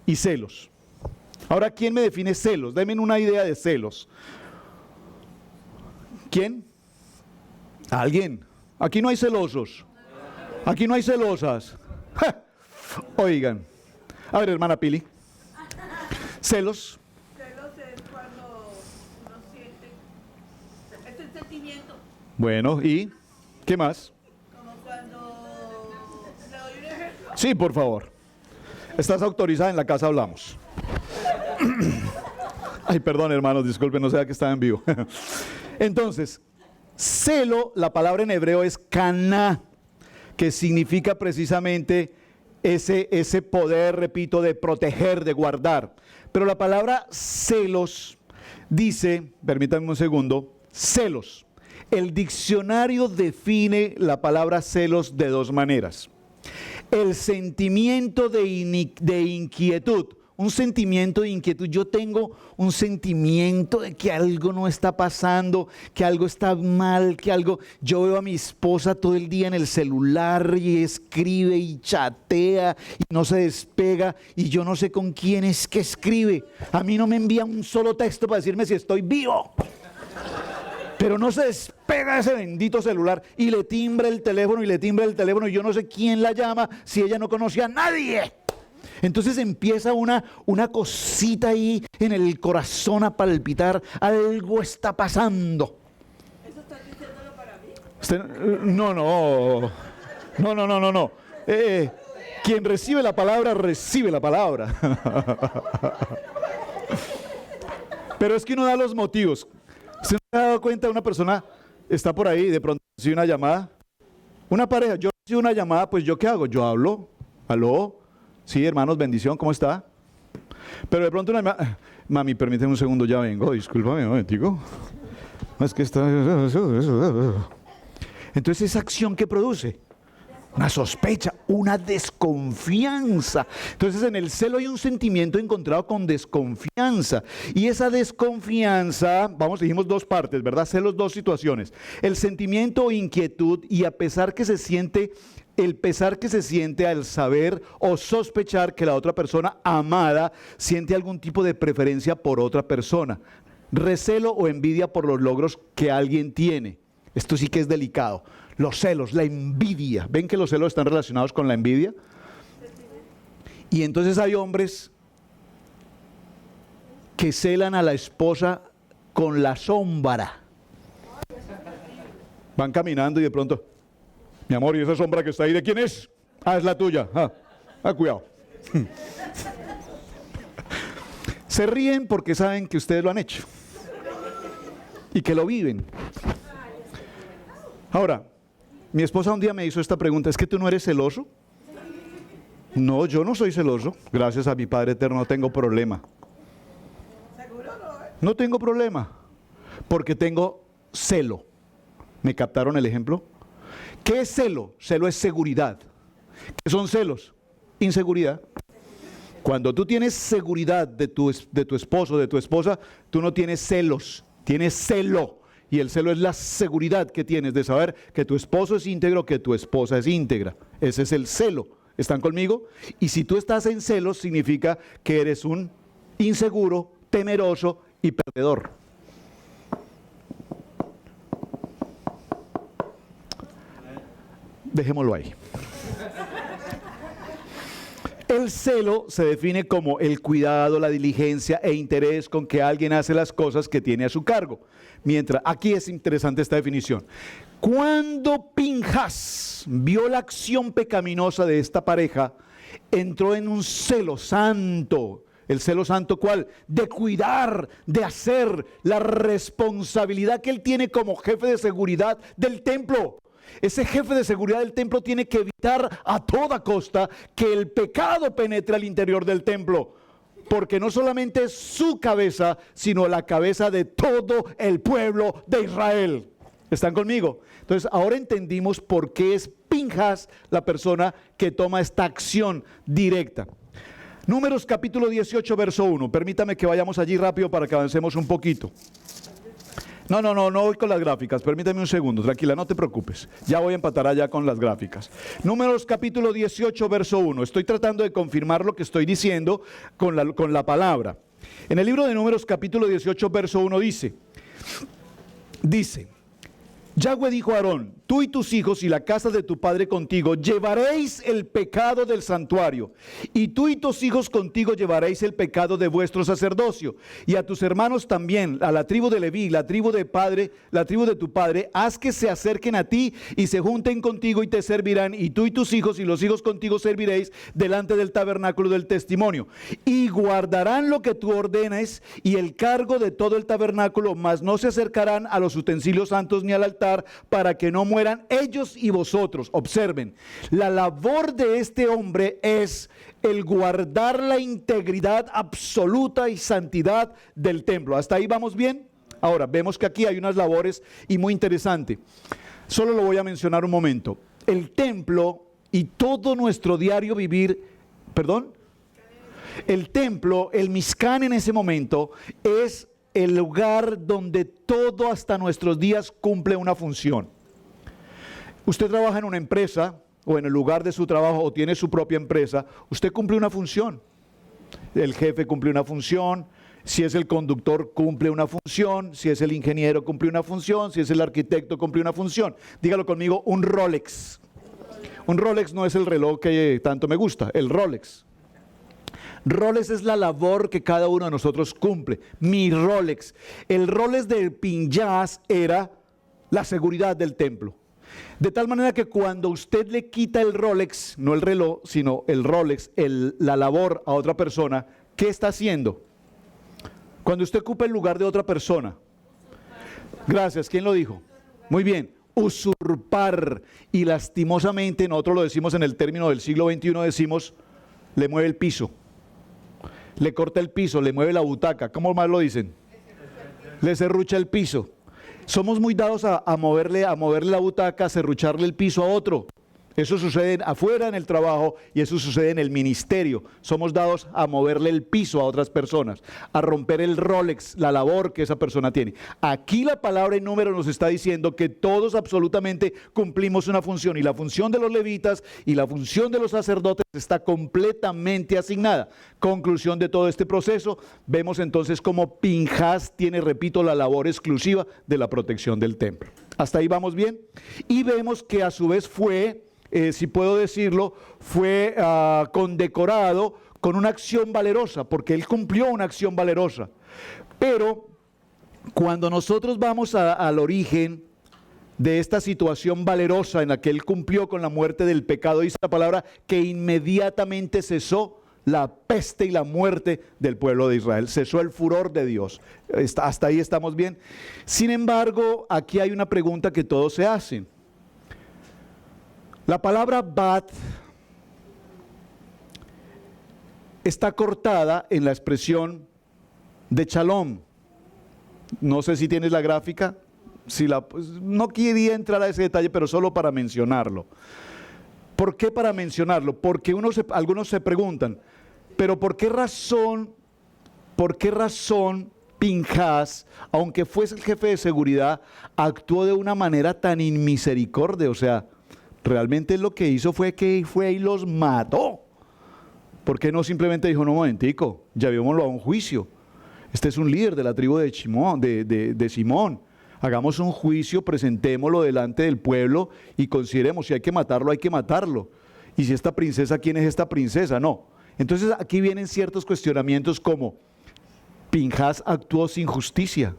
y celos. Ahora, ¿quién me define celos? Denme una idea de celos. ¿Quién? ¿Alguien? Aquí no hay celosos. Aquí no hay celosas. ¡Ja! Oigan, a ver, hermana Pili, celos. Celos es cuando uno siente, es el sentimiento. Bueno, ¿y qué más? Como cuando, ¿le doy un ejemplo? Sí, por favor. Estás autorizada, en la casa hablamos. Ay, perdón, hermanos, disculpen, no sé que estaba en vivo. Entonces, celo, la palabra en hebreo es kaná, que significa precisamente ese poder, repito, de proteger, de guardar. Pero la palabra celos dice, permítanme un segundo, celos. El diccionario define la palabra celos de dos maneras. El sentimiento de inquietud. Un sentimiento de inquietud. Yo tengo un sentimiento de que algo no está pasando, que algo está mal, que algo... Yo veo a mi esposa todo el día en el celular y escribe y chatea y no se despega y yo no sé con quién es que escribe. A mí no me envía un solo texto para decirme si estoy vivo. Pero no se despega ese bendito celular y le timbra el teléfono y le timbra el teléfono y yo no sé quién la llama si ella no conoce a nadie. Entonces empieza una cosita ahí en el corazón a palpitar, algo está pasando. ¿Eso estás diciéndolo para mí? No. Quien recibe la palabra, recibe la palabra. Pero es que uno da los motivos. ¿Usted no se ha dado cuenta? Una persona está por ahí y de pronto recibe una llamada. Una pareja, yo recibo una llamada, pues ¿yo qué hago? Yo hablo, aló. Sí, hermanos, bendición, ¿cómo está? Pero de pronto mami, permíteme un segundo, ya vengo, discúlpame un momentico. Es que está... Entonces, ¿esa acción qué produce? Una sospecha, una desconfianza. Entonces, en el celo hay un sentimiento encontrado con desconfianza. Y esa desconfianza, dijimos dos partes, ¿verdad? Celos, dos situaciones. El sentimiento o inquietud y el pesar que se siente al saber o sospechar que la otra persona amada siente algún tipo de preferencia por otra persona. Recelo o envidia por los logros que alguien tiene. Esto sí que es delicado. Los celos, la envidia. ¿Ven que los celos están relacionados con la envidia? Y entonces hay hombres que celan a la esposa con la sombra. Van caminando y de pronto... Mi amor, ¿y esa sombra que está ahí de quién es? Ah, es la tuya. Cuidado. Se ríen porque saben que ustedes lo han hecho y que lo viven. Ahora, mi esposa un día me hizo esta pregunta: ¿es que tú no eres celoso? No, yo no soy celoso. Gracias a mi Padre Eterno no tengo problema. No tengo problema porque tengo celo. ¿Me captaron el ejemplo? ¿Qué es celo? Celo es seguridad. ¿Qué son celos? Inseguridad. Cuando tú tienes seguridad de tu esposo, de tu esposa, tú no tienes celos, tienes celo. Y el celo es la seguridad que tienes de saber que tu esposo es íntegro, que tu esposa es íntegra. Ese es el celo. ¿Están conmigo? Y si tú estás en celos, significa que eres un inseguro, temeroso y perdedor. Dejémoslo ahí. El celo se define como el cuidado, la diligencia e interés con que alguien hace las cosas que tiene a su cargo. Mientras, aquí es interesante esta definición. Cuando Pinjas vio la acción pecaminosa de esta pareja, entró en un celo santo. ¿El celo santo cuál? De cuidar, de hacer la responsabilidad que él tiene como jefe de seguridad del templo. Ese jefe de seguridad del templo tiene que evitar a toda costa que el pecado penetre al interior del templo, porque no solamente es su cabeza, sino la cabeza de todo el pueblo de Israel. ¿Están conmigo? Entonces ahora entendimos por qué es Pinjas la persona que toma esta acción directa. Números capítulo 18 verso 1. Permítame que vayamos allí rápido para que avancemos un poquito. No voy con las gráficas, permíteme un segundo, tranquila, no te preocupes, ya voy a empatar allá con las gráficas. Números capítulo 18, verso 1, estoy tratando de confirmar lo que estoy diciendo con la palabra. En el libro de Números capítulo 18, verso 1 dice, Yahweh dijo a Aarón, tú y tus hijos y la casa de tu padre contigo llevaréis el pecado del santuario, y tú y tus hijos contigo llevaréis el pecado de vuestro sacerdocio, y a tus hermanos también, a la tribu de Leví, la tribu de tu padre, haz que se acerquen a ti y se junten contigo y te servirán, y tú y tus hijos y los hijos contigo serviréis delante del tabernáculo del testimonio, y guardarán lo que tú ordenes y el cargo de todo el tabernáculo, mas no se acercarán a los utensilios santos ni al altar, para que no mueran como eran ellos y vosotros. Observen, la labor de este hombre es el guardar la integridad absoluta y santidad del templo. ¿Hasta ahí vamos bien? Ahora, vemos que aquí hay unas labores y muy interesante. Solo lo voy a mencionar un momento. El templo y todo nuestro diario vivir, el templo, el Mishkan en ese momento, es el lugar donde todo hasta nuestros días cumple una función. Usted trabaja en una empresa o en el lugar de su trabajo o tiene su propia empresa, usted cumple una función. El jefe cumple una función, si es el conductor cumple una función, si es el ingeniero cumple una función, si es el arquitecto cumple una función. Dígalo conmigo, un Rolex. Un Rolex no es el reloj que tanto me gusta, el Rolex. Rolex es la labor que cada uno de nosotros cumple. Mi Rolex. El Rolex de Pinhas era la seguridad del templo. De tal manera que cuando usted le quita el Rolex, no el reloj, sino el Rolex, la labor a otra persona, ¿qué está haciendo? Cuando usted ocupa el lugar de otra persona. Gracias, ¿quién lo dijo? Muy bien, usurpar. Y lastimosamente, nosotros lo decimos en el término del siglo XXI, decimos, le mueve el piso. Le corta el piso, le mueve la butaca. ¿Cómo más lo dicen? Le serrucha el piso. Somos muy dados a moverle la butaca, a serrucharle el piso a otro. Eso sucede afuera en el trabajo y eso sucede en el ministerio. Somos dados a moverle el piso a otras personas, a romper el Rolex, la labor que esa persona tiene. Aquí la palabra en número nos está diciendo que todos absolutamente cumplimos una función y la función de los levitas y la función de los sacerdotes está completamente asignada. Conclusión de todo este proceso, vemos entonces cómo Pinhas tiene, repito, la labor exclusiva de la protección del templo. ¿Hasta ahí vamos bien? Y vemos que a su vez fue... si puedo decirlo, fue condecorado con una acción valerosa, porque él cumplió una acción valerosa. Pero cuando nosotros vamos al origen de esta situación valerosa en la que él cumplió con la muerte del pecado, dice la palabra que inmediatamente cesó la peste y la muerte del pueblo de Israel, cesó el furor de Dios. Hasta ahí estamos bien. Sin embargo, aquí hay una pregunta que todos se hacen. La palabra bat está cortada en la expresión de shalom. No sé si tienes la gráfica. No quería entrar a ese detalle, pero solo para mencionarlo. ¿Por qué para mencionarlo? Porque algunos se preguntan, pero ¿por qué razón Pinhas, aunque fuese el jefe de seguridad, actuó de una manera tan inmisericordia? O sea, realmente lo que hizo fue que fue y los mató. ¿Por qué no simplemente dijo, no, momentico, llevémoslo a un juicio? Este es un líder de la tribu de Simón. Hagamos un juicio, presentémoslo delante del pueblo y consideremos si hay que matarlo, hay que matarlo. Y si esta princesa, ¿quién es esta princesa? No. Entonces aquí vienen ciertos cuestionamientos como, Pinhas actuó sin justicia.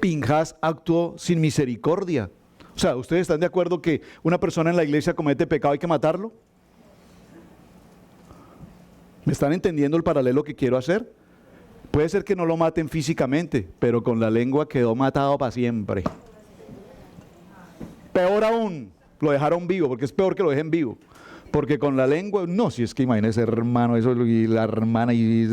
Pinhas actuó sin misericordia. O sea, ¿ustedes están de acuerdo que una persona en la iglesia comete pecado, hay que matarlo? ¿Me están entendiendo el paralelo que quiero hacer? Puede ser que no lo maten físicamente, pero con la lengua quedó matado para siempre. Peor aún, lo dejaron vivo, porque es peor que lo dejen vivo. Porque con la lengua, no, si es que imagínese, hermano, eso y la hermana y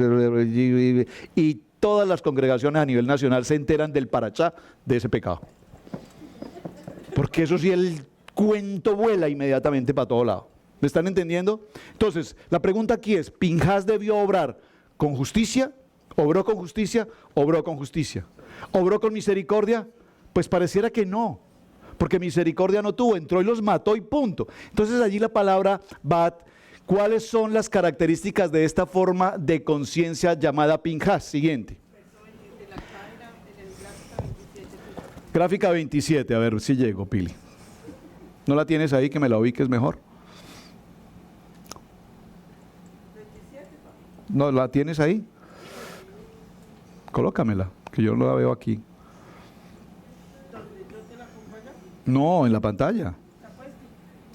todas las congregaciones a nivel nacional se enteran del parachá de ese pecado. Porque eso sí, el cuento vuela inmediatamente para todo lado. ¿Me están entendiendo? Entonces, la pregunta aquí es, ¿Pinhas debió obrar con justicia? ¿Obró con justicia? Obró con justicia. ¿Obró con misericordia? Pues pareciera que no, porque misericordia no tuvo, entró y los mató y punto. Entonces allí la palabra bat, ¿cuáles son las características de esta forma de conciencia llamada Pinhas? Siguiente. Gráfica 27, a ver si llego, Pili. ¿No la tienes ahí que me la ubiques mejor? ¿No la tienes ahí? Colócamela, que yo no la veo aquí. No, en la pantalla.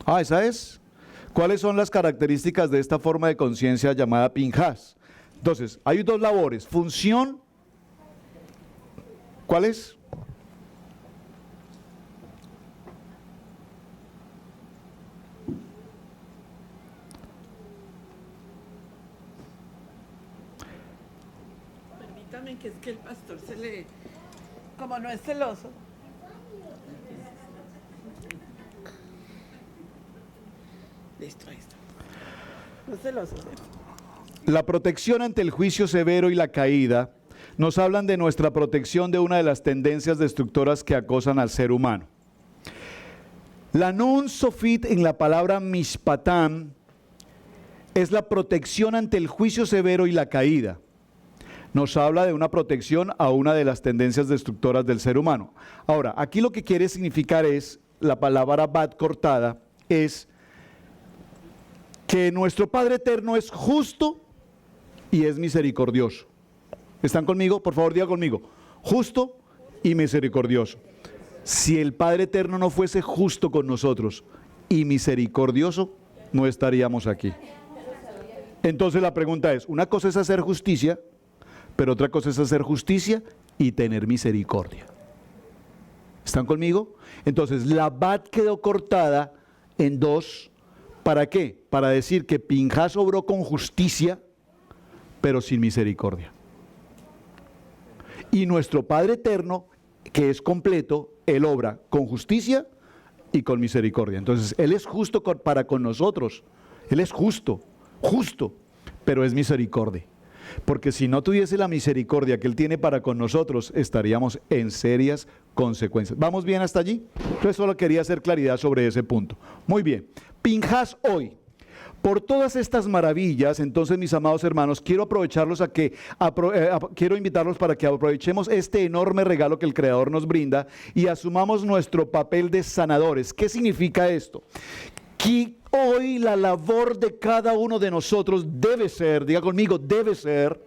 Ah, esa es. ¿Cuáles son las características de esta forma de conciencia llamada Pinhas? Entonces, hay dos labores. Función. ¿Cuál es? Permítame, que es que el pastor como no es celoso. Listo, ahí está. No es celoso, ¿cierto? La protección ante el juicio severo y la caída nos hablan de nuestra protección de una de las tendencias destructoras que acosan al ser humano. La nun sofit en la palabra mishpatam es la protección ante el juicio severo y la caída. Nos habla de una protección a una de las tendencias destructoras del ser humano. Ahora, aquí lo que quiere significar es, la palabra bat cortada, es que nuestro Padre Eterno es justo y es misericordioso. ¿Están conmigo? Por favor, diga conmigo. Justo y misericordioso. Si el Padre Eterno no fuese justo con nosotros y misericordioso, no estaríamos aquí. Entonces la pregunta es, una cosa es hacer justicia, pero otra cosa es hacer justicia y tener misericordia. ¿Están conmigo? Entonces la bat quedó cortada en dos. ¿Para qué? Para decir que Pinhas obró con justicia, pero sin misericordia. Y nuestro Padre Eterno, que es completo, Él obra con justicia y con misericordia. Entonces, Él es justo para con nosotros. Él es justo, pero es misericordia. Porque si no tuviese la misericordia que Él tiene para con nosotros, estaríamos en serias consecuencias. ¿Vamos bien hasta allí? Entonces solo quería hacer claridad sobre ese punto. Muy bien. Pinhas hoy, por todas estas maravillas, entonces mis amados hermanos, quiero aprovecharlos quiero invitarlos para que aprovechemos este enorme regalo que el Creador nos brinda y asumamos nuestro papel de sanadores. ¿Qué significa esto? Que hoy la labor de cada uno de nosotros debe ser, diga conmigo, debe ser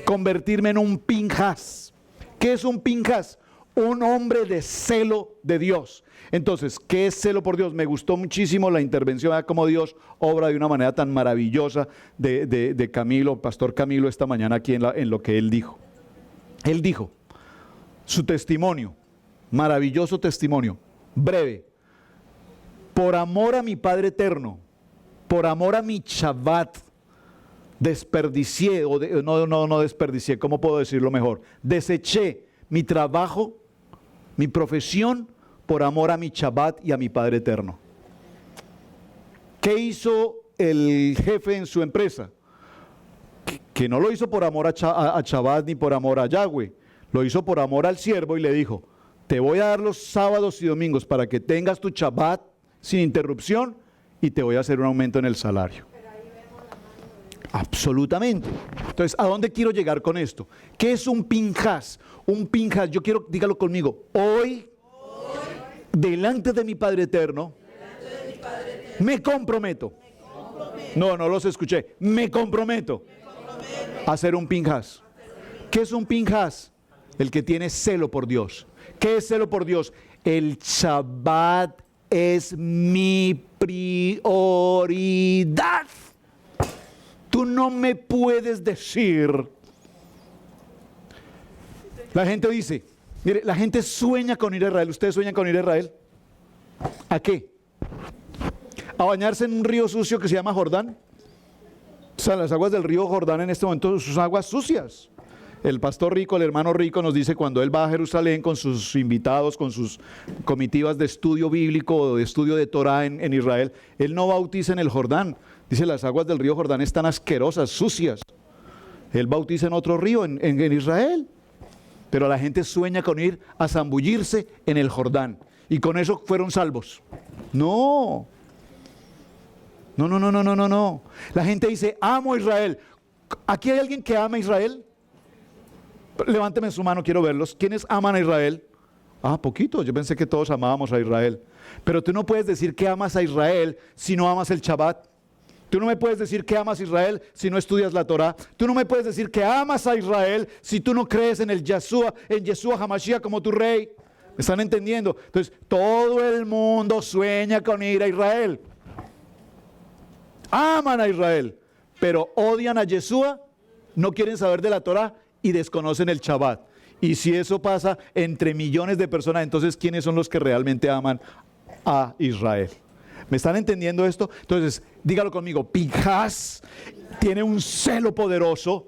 convertirme en un Pinhas. ¿Qué es un Pinhas? Un hombre de celo de Dios. Entonces, ¿qué es celo por Dios? Me gustó muchísimo la intervención, como Dios obra de una manera tan maravillosa de Camilo, Pastor Camilo, esta mañana aquí en lo que él dijo. Él dijo, su testimonio, maravilloso testimonio, breve. Por amor a mi Padre Eterno, por amor a mi Shabbat, desperdicié, no desperdicié, ¿cómo puedo decirlo mejor? Deseché mi trabajo, mi profesión, por amor a mi Shabbat y a mi Padre Eterno. ¿Qué hizo el jefe en su empresa? Que no lo hizo por amor a Shabbat ni por amor a Yahweh, lo hizo por amor al siervo y le dijo, te voy a dar los sábados y domingos para que tengas tu Shabbat sin interrupción y te voy a hacer un aumento en el salario. Absolutamente. Entonces, ¿a dónde quiero llegar con esto? ¿Qué es un Pinhas? Un Pinhas, yo quiero, dígalo conmigo, hoy, delante de mi Padre Eterno, me comprometo. No los escuché. Me comprometo a ser un Pinhas. ¿Qué es un Pinhas? El que tiene celo por Dios. ¿Qué es celo por Dios? El Shabbat es mi prioridad. Tú no me puedes decir. La gente dice, mire, la gente sueña con ir a Israel. ¿Ustedes sueñan con ir a Israel? ¿A qué? ¿A bañarse en un río sucio que se llama Jordán? O sea, las aguas del río Jordán en este momento son aguas sucias. El pastor rico, el hermano rico nos dice cuando él va a Jerusalén con sus invitados, con sus comitivas de estudio bíblico o de estudio de Torah en Israel, él no bautiza en el Jordán. Dice, las aguas del río Jordán están asquerosas, sucias. Él bautiza en otro río en Israel. Pero la gente sueña con ir a zambullirse en el Jordán. Y con eso fueron salvos. No. La gente dice, amo a Israel. ¿Aquí hay alguien que ama a Israel? Levánteme su mano, quiero verlos. ¿Quiénes aman a Israel? Ah, poquito. Yo pensé que todos amábamos a Israel. Pero tú no puedes decir que amas a Israel si no amas el Shabbat. Tú no me puedes decir que amas a Israel si no estudias la Torah. Tú no me puedes decir que amas a Israel si tú no crees en Yeshua HaMashiach como tu rey. ¿Me están entendiendo? Entonces, todo el mundo sueña con ir a Israel. Aman a Israel, pero odian a Yeshua, no quieren saber de la Torah y desconocen el Shabbat. Y si eso pasa entre millones de personas, entonces, ¿quiénes son los que realmente aman a Israel? ¿Me están entendiendo esto? Entonces, dígalo conmigo, Pinhas tiene un celo poderoso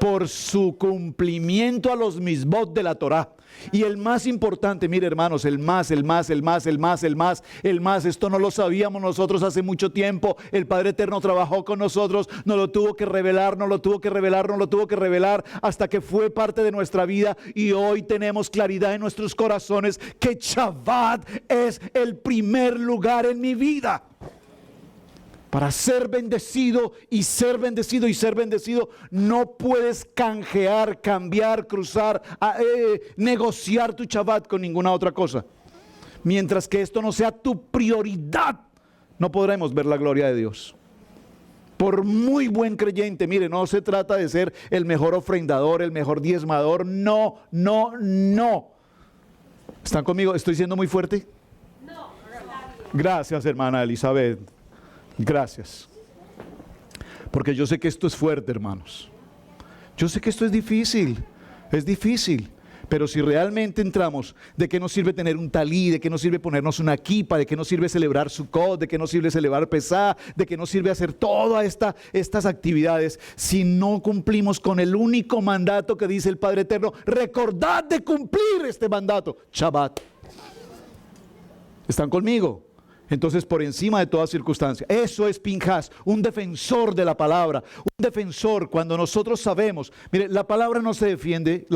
por su cumplimiento a los misbot de la Torá. Y el más importante, mire hermanos, el más, esto no lo sabíamos nosotros hace mucho tiempo. El Padre Eterno trabajó con nosotros, nos lo tuvo que revelar, hasta que fue parte de nuestra vida. Y hoy tenemos claridad en nuestros corazones que Shabbat es el primer lugar en mi vida. Para ser bendecido, no puedes canjear, cambiar, cruzar, negociar tu Shabbat con ninguna otra cosa. Mientras que esto no sea tu prioridad, no podremos ver la gloria de Dios. Por muy buen creyente, mire, no se trata de ser el mejor ofrendador, el mejor diezmador, no. ¿Están conmigo? ¿Estoy siendo muy fuerte? No. Gracias, hermana Elizabeth. Gracias. Porque yo sé que esto es fuerte, hermanos. Yo sé que esto es difícil. Pero si realmente entramos, ¿de qué nos sirve tener un talí? ¿De qué nos sirve ponernos una kipa? ¿De qué nos sirve celebrar Sukkot? ¿De qué nos sirve celebrar Pesá? ¿De qué nos sirve hacer todas estas actividades si no cumplimos con el único mandato que dice el Padre Eterno? Recordad de cumplir este mandato, Shabbat. ¿Están conmigo? Entonces, por encima de toda circunstancia, eso es Pinhas, un defensor de la palabra, un defensor cuando nosotros sabemos. Mire, la palabra no se defiende,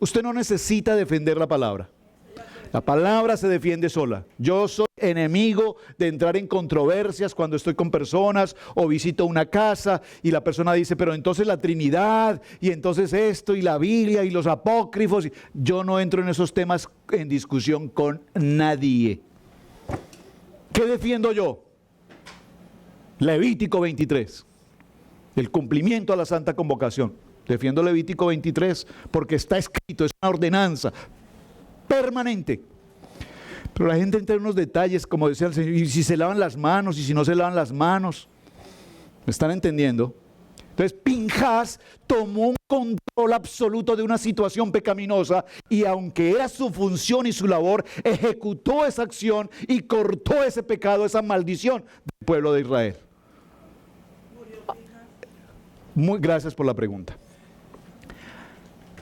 usted no necesita defender la palabra. La palabra se defiende sola. Yo soy enemigo de entrar en controversias cuando estoy con personas o visito una casa y la persona dice, pero entonces la Trinidad y entonces esto y la Biblia y los apócrifos. Yo no entro en esos temas en discusión con nadie. ¿Qué defiendo yo? Levítico 23, el cumplimiento a la santa convocación. Defiendo Levítico 23 porque está escrito, es una ordenanza permanente. Pero la gente entra en unos detalles, como decía el Señor, y si se lavan las manos, y si no se lavan las manos. ¿Me están entendiendo? Entonces Pinhas tomó un control absoluto de una situación pecaminosa y aunque era su función y su labor, ejecutó esa acción y cortó ese pecado, esa maldición del pueblo de Israel. Muy gracias por la pregunta.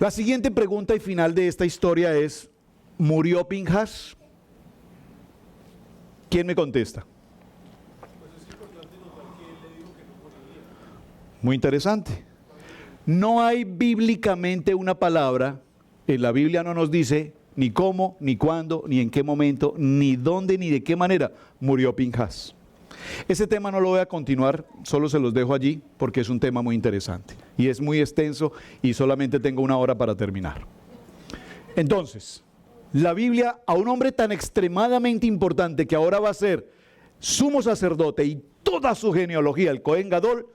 La siguiente pregunta y final de esta historia es, ¿murió Pinhas? ¿Quién me contesta? Muy interesante. No hay bíblicamente una palabra, en la Biblia no nos dice ni cómo, ni cuándo, ni en qué momento, ni dónde, ni de qué manera murió Pinhas. Ese tema no lo voy a continuar, solo se los dejo allí porque es un tema muy interesante y es muy extenso y solamente tengo 1 hora para terminar. Entonces, la Biblia a un hombre tan extremadamente importante que ahora va a ser sumo sacerdote y toda su genealogía, el Cohen Gadol,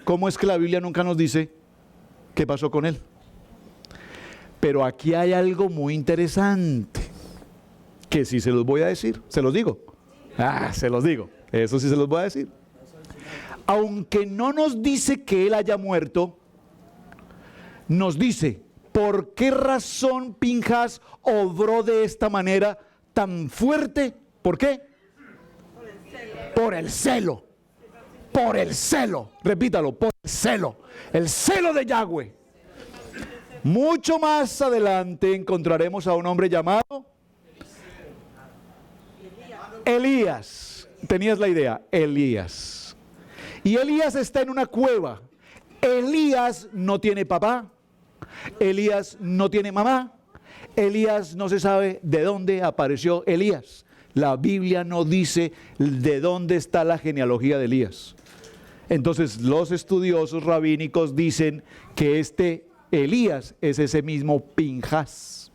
¿cómo es que la Biblia nunca nos dice qué pasó con él? Pero aquí hay algo muy interesante, que sí se los voy a decir, se los digo. Se los digo, eso sí se los voy a decir. Aunque no nos dice que él haya muerto, nos dice por qué razón Pinhas obró de esta manera tan fuerte. ¿Por qué? Por el celo. Por el celo, repítalo, por el celo de Yahweh. Mucho más adelante encontraremos a un hombre llamado Elías. Tenías la idea, Elías. Y Elías está en una cueva. Elías no tiene papá, Elías no tiene mamá, Elías no se sabe de dónde apareció Elías. La Biblia no dice de dónde está la genealogía de Elías. Entonces los estudiosos rabínicos dicen que este Elías es ese mismo Pinhas.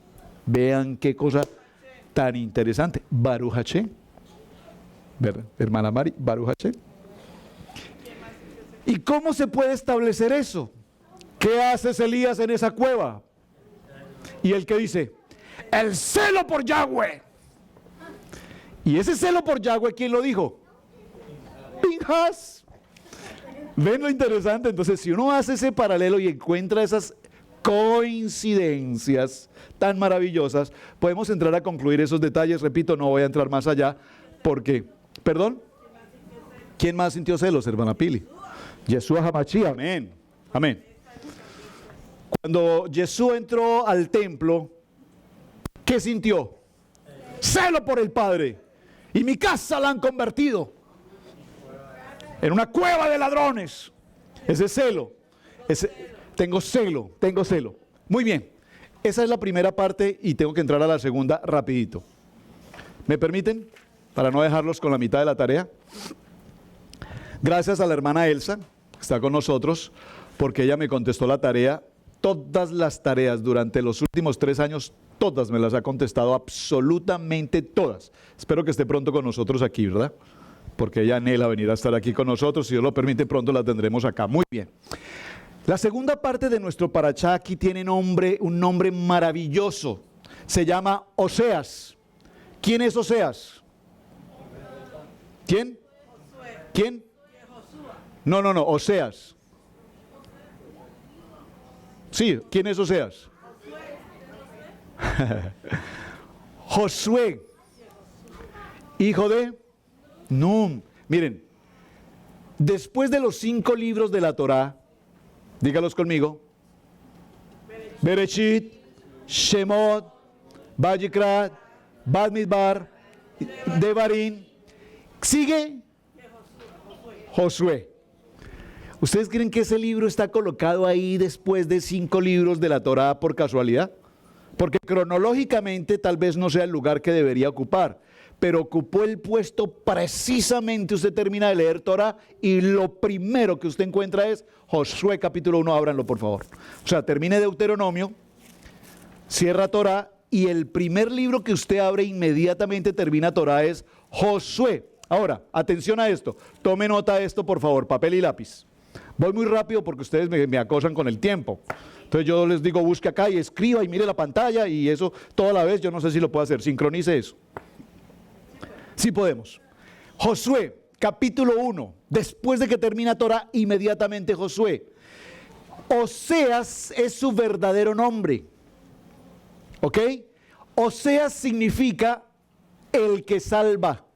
Vean qué cosa tan interesante. Baruch Hashem, ¿verdad? Hermana Mari, Baruch Hashem. ¿Y cómo se puede establecer eso? ¿Qué hace Elías en esa cueva? Y el que dice, el celo por Yahweh. Y ese celo por Yahweh, ¿quién lo dijo? Pinhas. ¿Ven lo interesante? Entonces, si uno hace ese paralelo y encuentra esas coincidencias tan maravillosas, podemos entrar a concluir esos detalles. Repito, no voy a entrar más allá porque, ¿perdón? ¿Quién más sintió celos, hermana Pili? Yeshua Hamashia, amén, amén. Cuando Jesús entró al templo, ¿qué sintió? Celo por el Padre. Y mi casa la han convertido en una cueva de ladrones. Ese celo. Tengo celo. Muy bien. Esa es la primera parte y tengo que entrar a la segunda rapidito. ¿Me permiten? Para no dejarlos con la mitad de la tarea. Gracias a la hermana Elsa, que está con nosotros, porque ella me contestó la tarea. Todas las tareas durante los últimos 3 años, todas me las ha contestado, absolutamente todas. Espero que esté pronto con nosotros aquí, ¿verdad? Porque ella anhela venir a estar aquí con nosotros. Si Dios lo permite, pronto la tendremos acá. Muy bien. La segunda parte de nuestro parachá aquí tiene un nombre maravilloso. Se llama Oseas. ¿Quién es Oseas? ¿Quién? ¿Quién? No, Oseas. Sí, ¿quién es Oseas? Josué, hijo de Num. Miren, después de los 5 libros de la Torá, dígalos conmigo: Bereshit, Shemot, Vayikra, Bamidbar, Devarim. Sigue Josué. ¿Ustedes creen que ese libro está colocado ahí después de 5 libros de la Torá por casualidad? Porque cronológicamente tal vez no sea el lugar que debería ocupar, pero ocupó el puesto precisamente. Usted termina de leer Torá y lo primero que usted encuentra es Josué capítulo 1, ábranlo por favor. O sea, termine Deuteronomio, cierra Torá y el primer libro que usted abre inmediatamente termina Torá es Josué. Ahora, atención a esto, tome nota de esto por favor, papel y lápiz. Voy muy rápido porque ustedes me acosan con el tiempo. Entonces yo les digo, busque acá y escriba y mire la pantalla y eso toda la vez. Yo no sé si lo puedo hacer, sincronice eso. Sí podemos. Josué, capítulo 1, después de que termina Torá, inmediatamente Josué. Oseas es su verdadero nombre. ¿Ok? Oseas significa el que salva.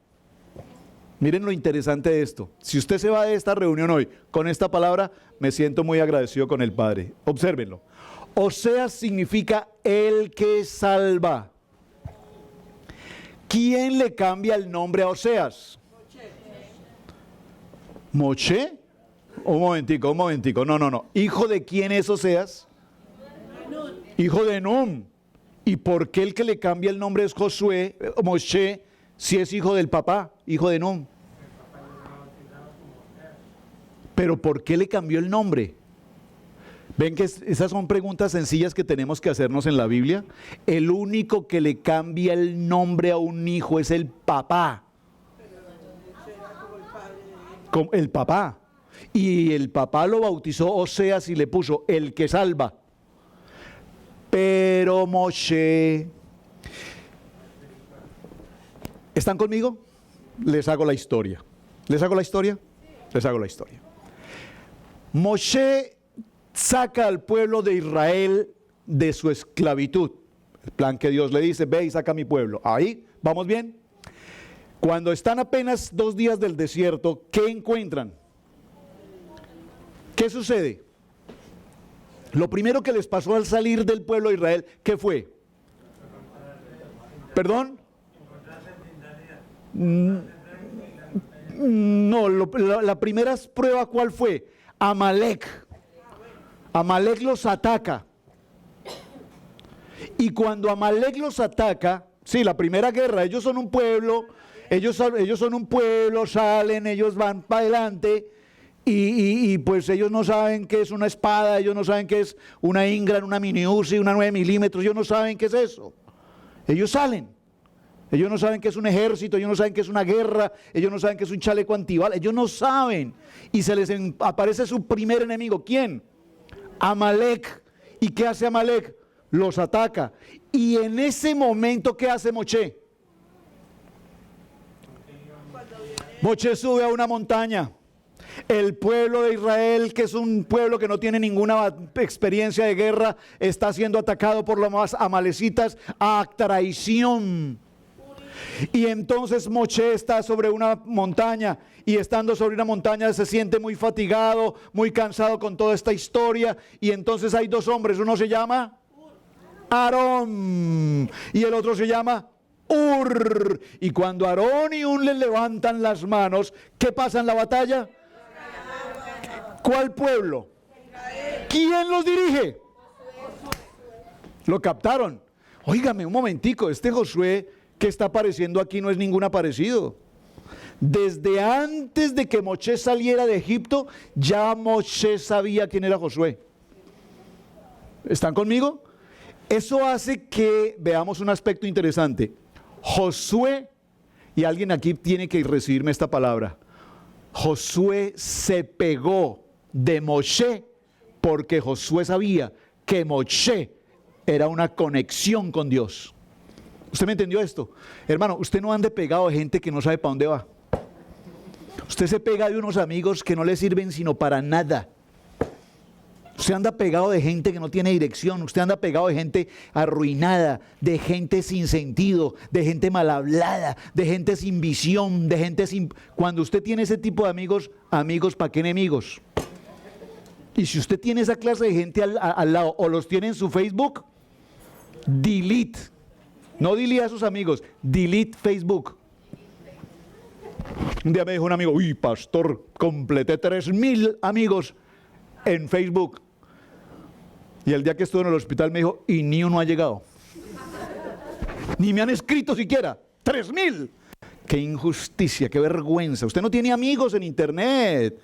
Miren lo interesante de esto. Si usted se va de esta reunión hoy con esta palabra, me siento muy agradecido con el Padre. Obsérvenlo. Oseas significa el que salva. ¿Quién le cambia el nombre a Oseas? ¿Moche? Un momentico. No. ¿Hijo de quién es Oseas? Hijo de Num. ¿Y por qué el que le cambia el nombre es Josué, Moshe, si es hijo del papá, hijo de Num? Pero ¿por qué le cambió el nombre? ¿Ven que esas son preguntas sencillas que tenemos que hacernos en la Biblia? El único que le cambia el nombre a un hijo es el papá. El papá. Y el papá lo bautizó Oseas y le puso el que salva. Pero Moshe... ¿Están conmigo? Les hago la historia. ¿Les hago la historia? Les hago la historia. Moshe saca al pueblo de Israel de su esclavitud. El plan que Dios le dice, ve y saca a mi pueblo. Ahí, ¿vamos bien? Cuando están apenas 2 días del desierto, ¿qué encuentran? ¿Qué sucede? Lo primero que les pasó al salir del pueblo de Israel, ¿qué fue? ¿Perdón? No, la primera prueba, ¿cuál fue? Amalek. Amalek los ataca. Y cuando Amalek los ataca, sí, la primera guerra, ellos son un pueblo, ellos son un pueblo, salen, ellos van para adelante y pues ellos no saben qué es una espada, ellos no saben qué es una Ingram, una mini Uzi, una 9 milímetros, ellos no saben qué es eso. Ellos salen. Ellos no saben qué es un ejército, ellos no saben qué es una guerra, ellos no saben qué es un chaleco antibalas, ellos no saben. Y se les aparece su primer enemigo. ¿Quién? Amalek. ¿Y qué hace Amalek? Los ataca. Y en ese momento, ¿qué hace Moshe? Moshe sube a una montaña. El pueblo de Israel, que es un pueblo que no tiene ninguna experiencia de guerra, está siendo atacado por los amalecitas a traición. Y entonces Moshe está sobre una montaña, y estando sobre una montaña se siente muy fatigado, muy cansado con toda esta historia. Y entonces hay dos hombres, uno se llama Aarón y el otro se llama Ur. Y cuando Aarón y Ur le levantan las manos, ¿qué pasa en la batalla? ¿Cuál pueblo? ¿Quién los dirige? ¿Lo captaron? Óigame un momentico, este Josué que está apareciendo aquí no es ningún aparecido. Desde antes de que Moshe saliera de Egipto, ya Moshe sabía quién era Josué. ¿Están conmigo? Eso hace que veamos un aspecto interesante. Josué, y alguien aquí tiene que recibirme esta palabra, Josué se pegó de Moshe porque Josué sabía que Moshe era una conexión con Dios. ¿Usted me entendió esto? Hermano, usted no ande pegado de gente que no sabe para dónde va. Usted se pega de unos amigos que no le sirven sino para nada. Usted anda pegado de gente que no tiene dirección. Usted anda pegado de gente arruinada, de gente sin sentido, de gente mal hablada, de gente sin visión, de gente sin... Cuando usted tiene ese tipo de amigos, amigos, ¿para qué enemigos? Y si usted tiene esa clase de gente al lado, o los tiene en su Facebook, delete. No delete a sus amigos, delete Facebook. Un día me dijo un amigo, uy, pastor, completé 3,000 amigos en Facebook. Y el día que estuve en el hospital me dijo, y ni uno ha llegado. Ni me han escrito siquiera. 3,000. Qué injusticia, qué vergüenza. Usted no tiene amigos en internet.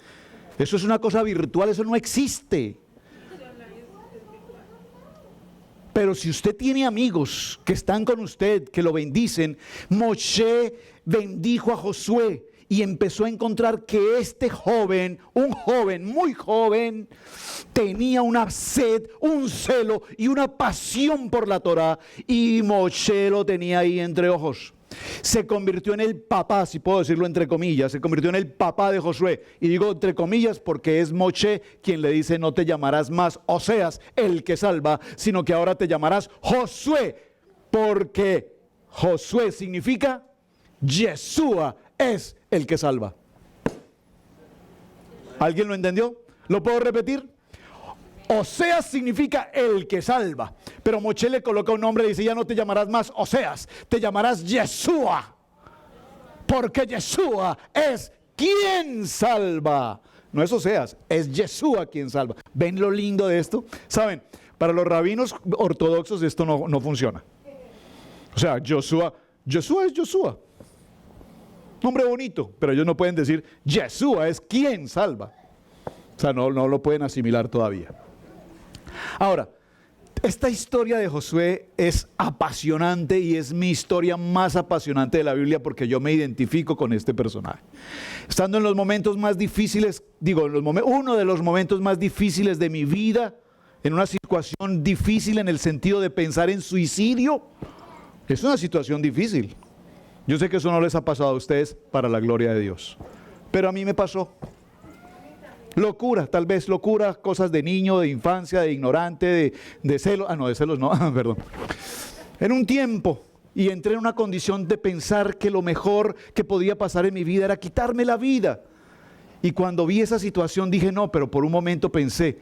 Eso es una cosa virtual, eso no existe. Pero si usted tiene amigos que están con usted, que lo bendicen, Moshe bendijo a Josué y empezó a encontrar que este joven, un joven muy joven, tenía una sed, un celo y una pasión por la Torá, y Moshe lo tenía ahí entre ojos. Se convirtió en el papá, si puedo decirlo entre comillas, se convirtió en el papá de Josué. Y digo entre comillas porque es Moshe quien le dice, no te llamarás más Oseas, el que salva, sino que ahora te llamarás Josué, porque Josué significa Yeshua es el que salva. ¿Alguien lo entendió? ¿Lo puedo repetir? Oseas significa el que salva, pero Moshe le coloca un nombre y dice, ya no te llamarás más Oseas, te llamarás Yeshua, porque Yeshua es quien salva. No es Oseas, es Yeshua quien salva. ¿Ven lo lindo de esto? Saben, para los rabinos ortodoxos esto no funciona. O sea, Yeshua es Yeshua. Nombre bonito, pero ellos no pueden decir Yeshua es quien salva. O sea, no lo pueden asimilar todavía. Ahora, esta historia de Josué es apasionante y es mi historia más apasionante de la Biblia porque yo me identifico con este personaje. Estando en los momentos más difíciles, uno de los momentos más difíciles de mi vida, en una situación difícil en el sentido de pensar en suicidio, es una situación difícil. Yo sé que eso no les ha pasado a ustedes para la gloria de Dios, pero a mí me pasó. Locura, tal vez locura, cosas de niño, de infancia, de ignorante, de celos. De celos no, perdón. En un tiempo, y entré en una condición de pensar que lo mejor que podía pasar en mi vida era quitarme la vida. Y cuando vi esa situación dije, no, pero por un momento pensé,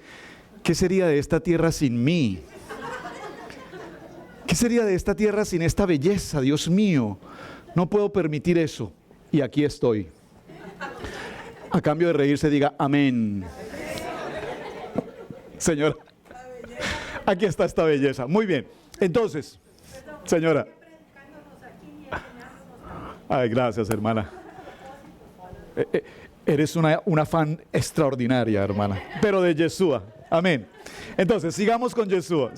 ¿qué sería de esta tierra sin mí? ¿Qué sería de esta tierra sin esta belleza? Dios mío, no puedo permitir eso. Y aquí estoy. A cambio de reírse, diga amén. Señora, aquí está esta belleza. Muy bien. Entonces, señora. Ay, gracias, hermana. Eres una fan extraordinaria, hermana. Pero de Yeshua. Amén. Entonces, sigamos con Yeshua.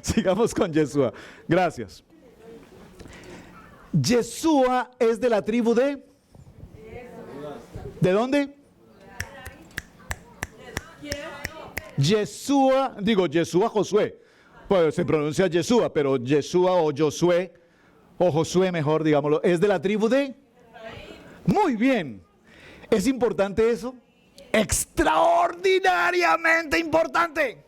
Sigamos con Yeshua. Gracias. Yeshua es de la tribu de... ¿De dónde? Yeshua, Yeshua Josué. Pues se pronuncia Yeshua, pero Yeshua o Josué, o Josué mejor, digámoslo, es de la tribu de... Muy bien. ¿Es importante eso? Extraordinariamente importante.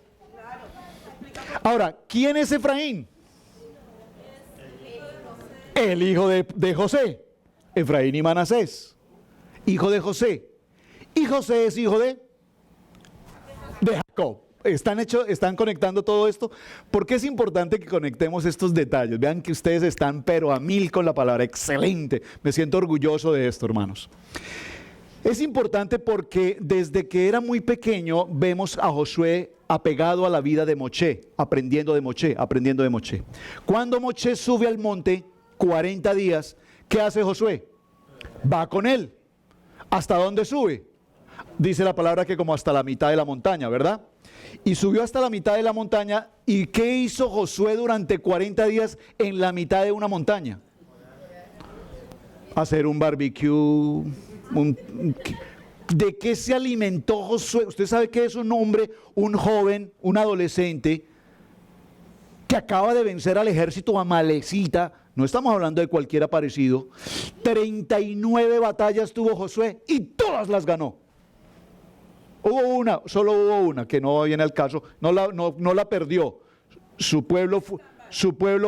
Ahora, ¿quién es Efraín? el hijo de José, Efraín y Manasés, hijo de José. Y José es hijo de Jacob. Están conectando todo esto. ¿Por qué es importante que conectemos estos detalles? Vean que ustedes están pero a 1000 con la palabra. Excelente. Me siento orgulloso de esto, hermanos. Es importante porque desde que era muy pequeño vemos a Josué apegado a la vida de Moché, aprendiendo de Moché. Cuando Moché sube al monte 40 días, ¿qué hace Josué? Va con él. ¿Hasta dónde sube? Dice la palabra que como hasta la mitad de la montaña, ¿verdad? Y subió hasta la mitad de la montaña. ¿Y qué hizo Josué durante 40 días en la mitad de una montaña? Hacer un barbecue. ¿De qué se alimentó Josué? Usted sabe que es un hombre, un joven, un adolescente que acaba de vencer al ejército amalecita. No estamos hablando de cualquiera parecido. 39 batallas tuvo Josué y todas las ganó. Solo hubo una que no viene al caso, no la perdió. Su pueblo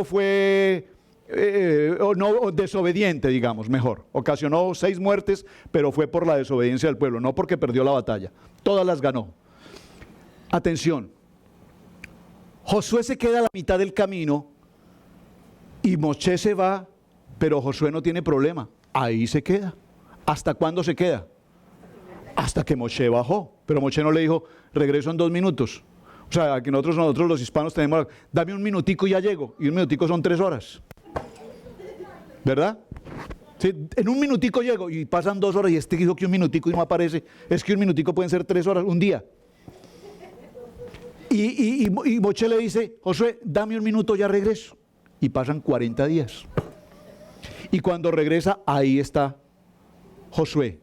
fue desobediente, digamos, mejor. Ocasionó 6 muertes, pero fue por la desobediencia del pueblo, no porque perdió la batalla. Todas las ganó. Atención, Josué se queda a la mitad del camino y Moché se va, pero Josué no tiene problema. Ahí se queda. ¿Hasta cuándo se queda? Hasta que Moché bajó. Pero Moché no le dijo, regreso en 2 minutos. O sea, que nosotros los hispanos tenemos, dame un minutico y ya llego. Y un minutico son 3 horas. ¿Verdad? Sí, en un minutico llego y pasan 2 horas y este dijo que un minutico y no aparece. Es que un minutico pueden ser 3 horas, un día. Y Moché le dice, Josué, dame un minuto, ya regreso. Y pasan 40 días. Y cuando regresa, ahí está Josué.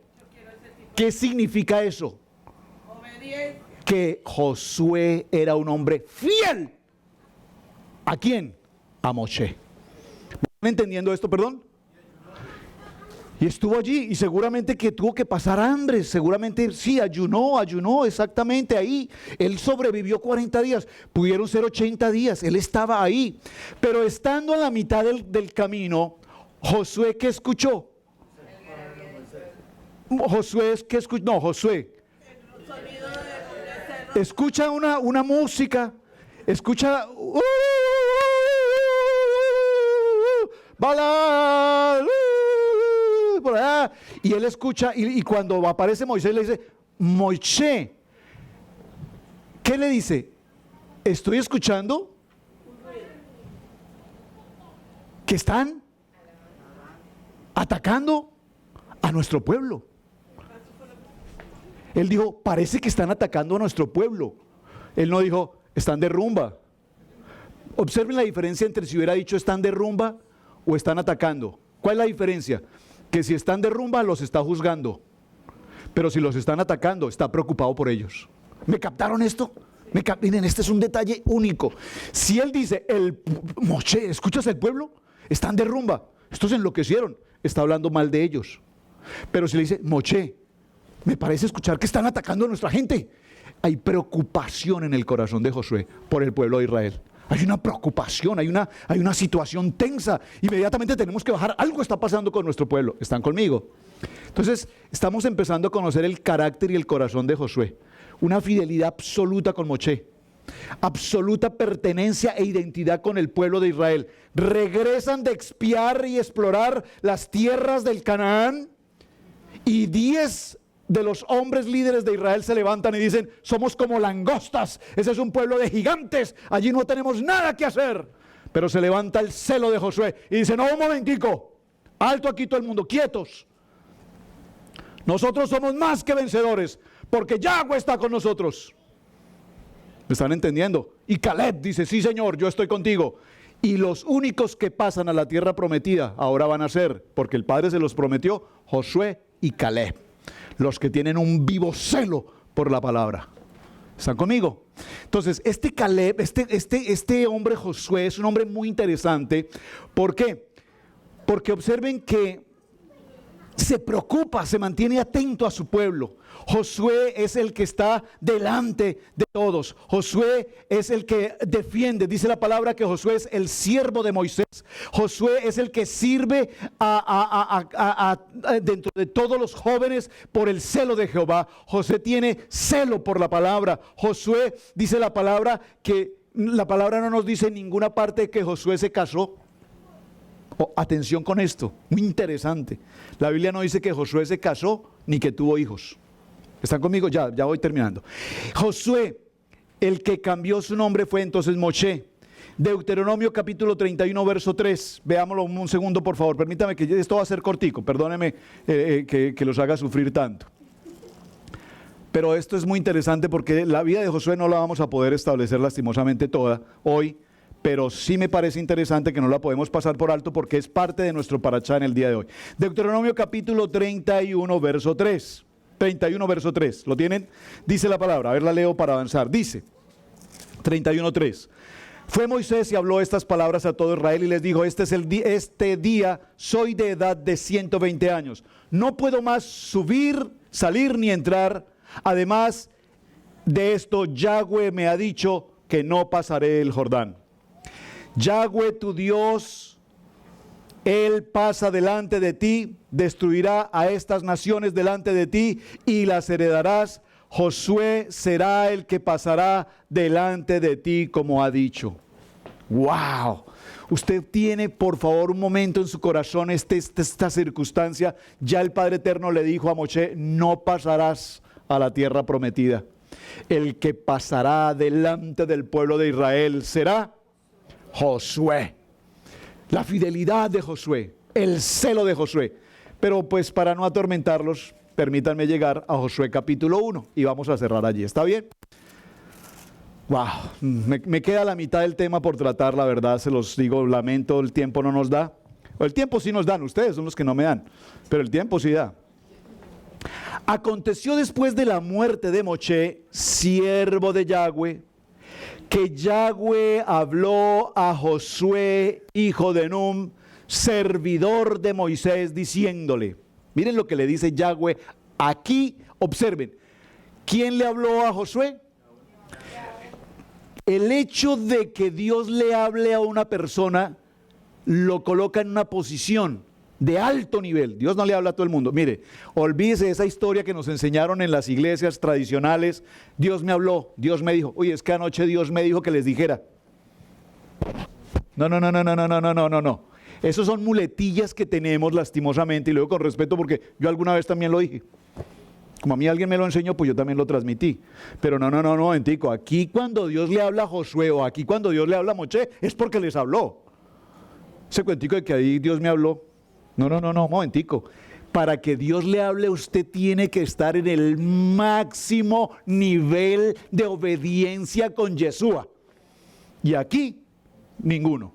¿Qué significa eso? Obediencia. Que Josué era un hombre fiel. ¿A quién? A Moché. ¿Están entendiendo esto, perdón? Y estuvo allí y seguramente que tuvo que pasar hambre, seguramente sí, ayunó exactamente ahí. Él sobrevivió 40 días, pudieron ser 80 días, él estaba ahí. Pero estando a la mitad del camino, Josué, ¿qué escuchó? Josué escucha una música, escucha bala, por allá, y él escucha, y cuando aparece Moisés le dice, Moisés, ¿qué le dice? Estoy escuchando que están atacando a nuestro pueblo. Él dijo, parece que están atacando a nuestro pueblo. Él no dijo, están de rumba. Observen la diferencia entre si hubiera dicho están de rumba o están atacando. ¿Cuál es la diferencia? Que si están de rumba los está juzgando, pero si los están atacando está preocupado por ellos. ¿Me captaron esto? Miren, este es un detalle único. Si él dice, Moché, ¿escuchas el pueblo? Están de rumba, estos enloquecieron, está hablando mal de ellos. Pero si le dice, Moché, me parece escuchar que están atacando a nuestra gente, hay preocupación en el corazón de Josué por el pueblo de Israel. Hay una preocupación, hay una situación tensa. Inmediatamente tenemos que bajar. Algo está pasando con nuestro pueblo. ¿Están conmigo? Entonces, estamos empezando a conocer el carácter y el corazón de Josué. Una fidelidad absoluta con Moché. Absoluta pertenencia e identidad con el pueblo de Israel. Regresan de expiar y explorar las tierras del Canaán. Y 10 de los hombres líderes de Israel se levantan y dicen, somos como langostas, ese es un pueblo de gigantes, allí no tenemos nada que hacer. Pero se levanta el celo de Josué y dice, no, un momentico, alto aquí todo el mundo, quietos. Nosotros somos más que vencedores, porque Yahweh está con nosotros. ¿Me están entendiendo? Y Caleb dice, sí señor, yo estoy contigo. Y los únicos que pasan a la tierra prometida ahora van a ser, porque el Padre se los prometió, Josué y Caleb. Los que tienen un vivo celo por la palabra. ¿Están conmigo? Entonces, este Caleb, este hombre Josué es un hombre muy interesante. ¿Por qué? Porque observen que se preocupa, se mantiene atento a su pueblo. Josué es el que está delante de todos. Josué es el que defiende. Dice la palabra que Josué es el siervo de Moisés. Josué es el que sirve dentro de todos los jóvenes por el celo de Jehová. Josué tiene celo por la palabra. Josué, dice la palabra, que la palabra no nos dice en ninguna parte que Josué se casó. Oh, atención con esto, muy interesante. La Biblia no dice que Josué se casó ni que tuvo hijos. ¿Están conmigo? Ya voy terminando. Josué, el que cambió su nombre fue entonces Moshe. Deuteronomio capítulo 31 verso 3. Veámoslo un segundo por favor. Permítame que esto va a ser cortico. Perdóneme que los haga sufrir tanto. Pero esto es muy interesante porque la vida de Josué no la vamos a poder establecer lastimosamente toda hoy. Pero sí me parece interesante que no la podemos pasar por alto porque es parte de nuestro parachá en el día de hoy. Deuteronomio capítulo 31 verso 3. 31 verso 3. ¿Lo tienen? Dice la palabra. A ver, la leo para avanzar. Dice 31:3. Fue Moisés y habló estas palabras a todo Israel y les dijo: este día soy de edad de 120 años. No puedo más subir, salir ni entrar. Además de esto, Yahweh me ha dicho que no pasaré el Jordán. Yahweh tu Dios, Él pasa delante de ti, destruirá a estas naciones delante de ti y las heredarás. Josué será el que pasará delante de ti como ha dicho. ¡Wow! Usted tiene por favor un momento en su corazón esta circunstancia. Ya el Padre Eterno le dijo a Moshe: no pasarás a la tierra prometida. El que pasará delante del pueblo de Israel será Josué. La fidelidad de Josué, el celo de Josué. Pero pues para no atormentarlos, permítanme llegar a Josué capítulo 1 y vamos a cerrar allí. ¿Está bien? Wow, me queda la mitad del tema por tratar, la verdad, se los digo, lamento, el tiempo no nos da. O el tiempo sí nos dan, ustedes son los que no me dan, pero el tiempo sí da. Aconteció después de la muerte de Moshe, siervo de Yahweh, que Yahweh habló a Josué, hijo de Nun, servidor de Moisés, diciéndole, miren lo que le dice Yahweh aquí, observen, ¿quién le habló a Josué? El hecho de que Dios le hable a una persona lo coloca en una posición de alto nivel. Dios no le habla a todo el mundo. Mire, olvídese de esa historia que nos enseñaron en las iglesias tradicionales. Dios me habló, Dios me dijo. Uy, es que anoche Dios me dijo que les dijera. No. Esos son muletillas que tenemos lastimosamente, y luego con respeto porque yo alguna vez también lo dije. Como a mí alguien me lo enseñó, pues yo también lo transmití. Pero no, momentico. Aquí cuando Dios le habla a Josué o aquí cuando Dios le habla a Moshe, es porque les habló. Ese cuentico de que ahí Dios me habló. No, momentico. Para que Dios le hable, usted tiene que estar en el máximo nivel de obediencia con Yeshua. Y aquí, ninguno.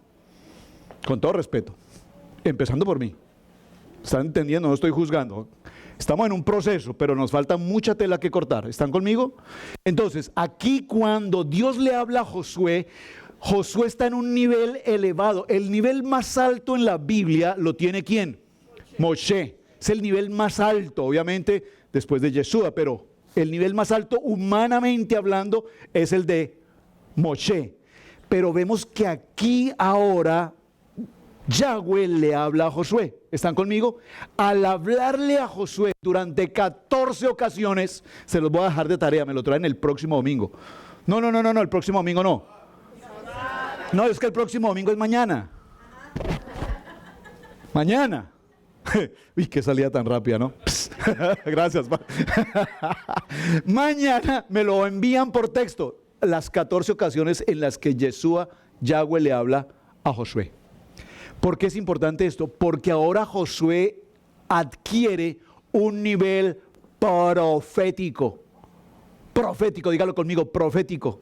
Con todo respeto. Empezando por mí. ¿Están entendiendo? No estoy juzgando. Estamos en un proceso, pero nos falta mucha tela que cortar. ¿Están conmigo? Entonces, aquí cuando Dios le habla a Josué, Josué está en un nivel elevado. El nivel más alto en la Biblia lo tiene ¿quién? Moshe. Es el nivel más alto, obviamente, después de Yeshua, pero el nivel más alto, humanamente hablando, es el de Moshe. Pero vemos que aquí ahora Yahweh le habla a Josué. ¿Están conmigo? Al hablarle a Josué durante 14 ocasiones, se los voy a dejar de tarea, me lo traen el próximo domingo. No, el próximo domingo no. No, es que el próximo domingo es mañana. Mañana. Uy, qué salida tan rápida, ¿no? Gracias. Mañana me lo envían por texto. Las 14 ocasiones en las que Yahweh le habla a Josué. ¿Por qué es importante esto? Porque ahora Josué adquiere un nivel profético. Profético, dígalo conmigo, profético.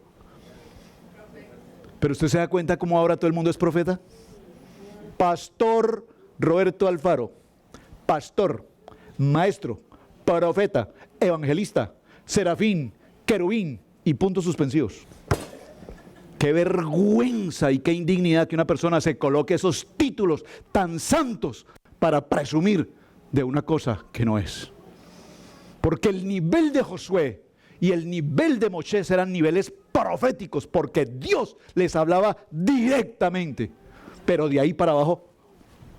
Pero usted se da cuenta cómo ahora todo el mundo es profeta. Pastor Roberto Alfaro, pastor, maestro, profeta, evangelista, serafín, querubín y puntos suspensivos. Qué vergüenza y qué indignidad que una persona se coloque esos títulos tan santos para presumir de una cosa que no es. Porque el nivel de Josué y el nivel de Moisés eran niveles proféticos, porque Dios les hablaba directamente. Pero de ahí para abajo,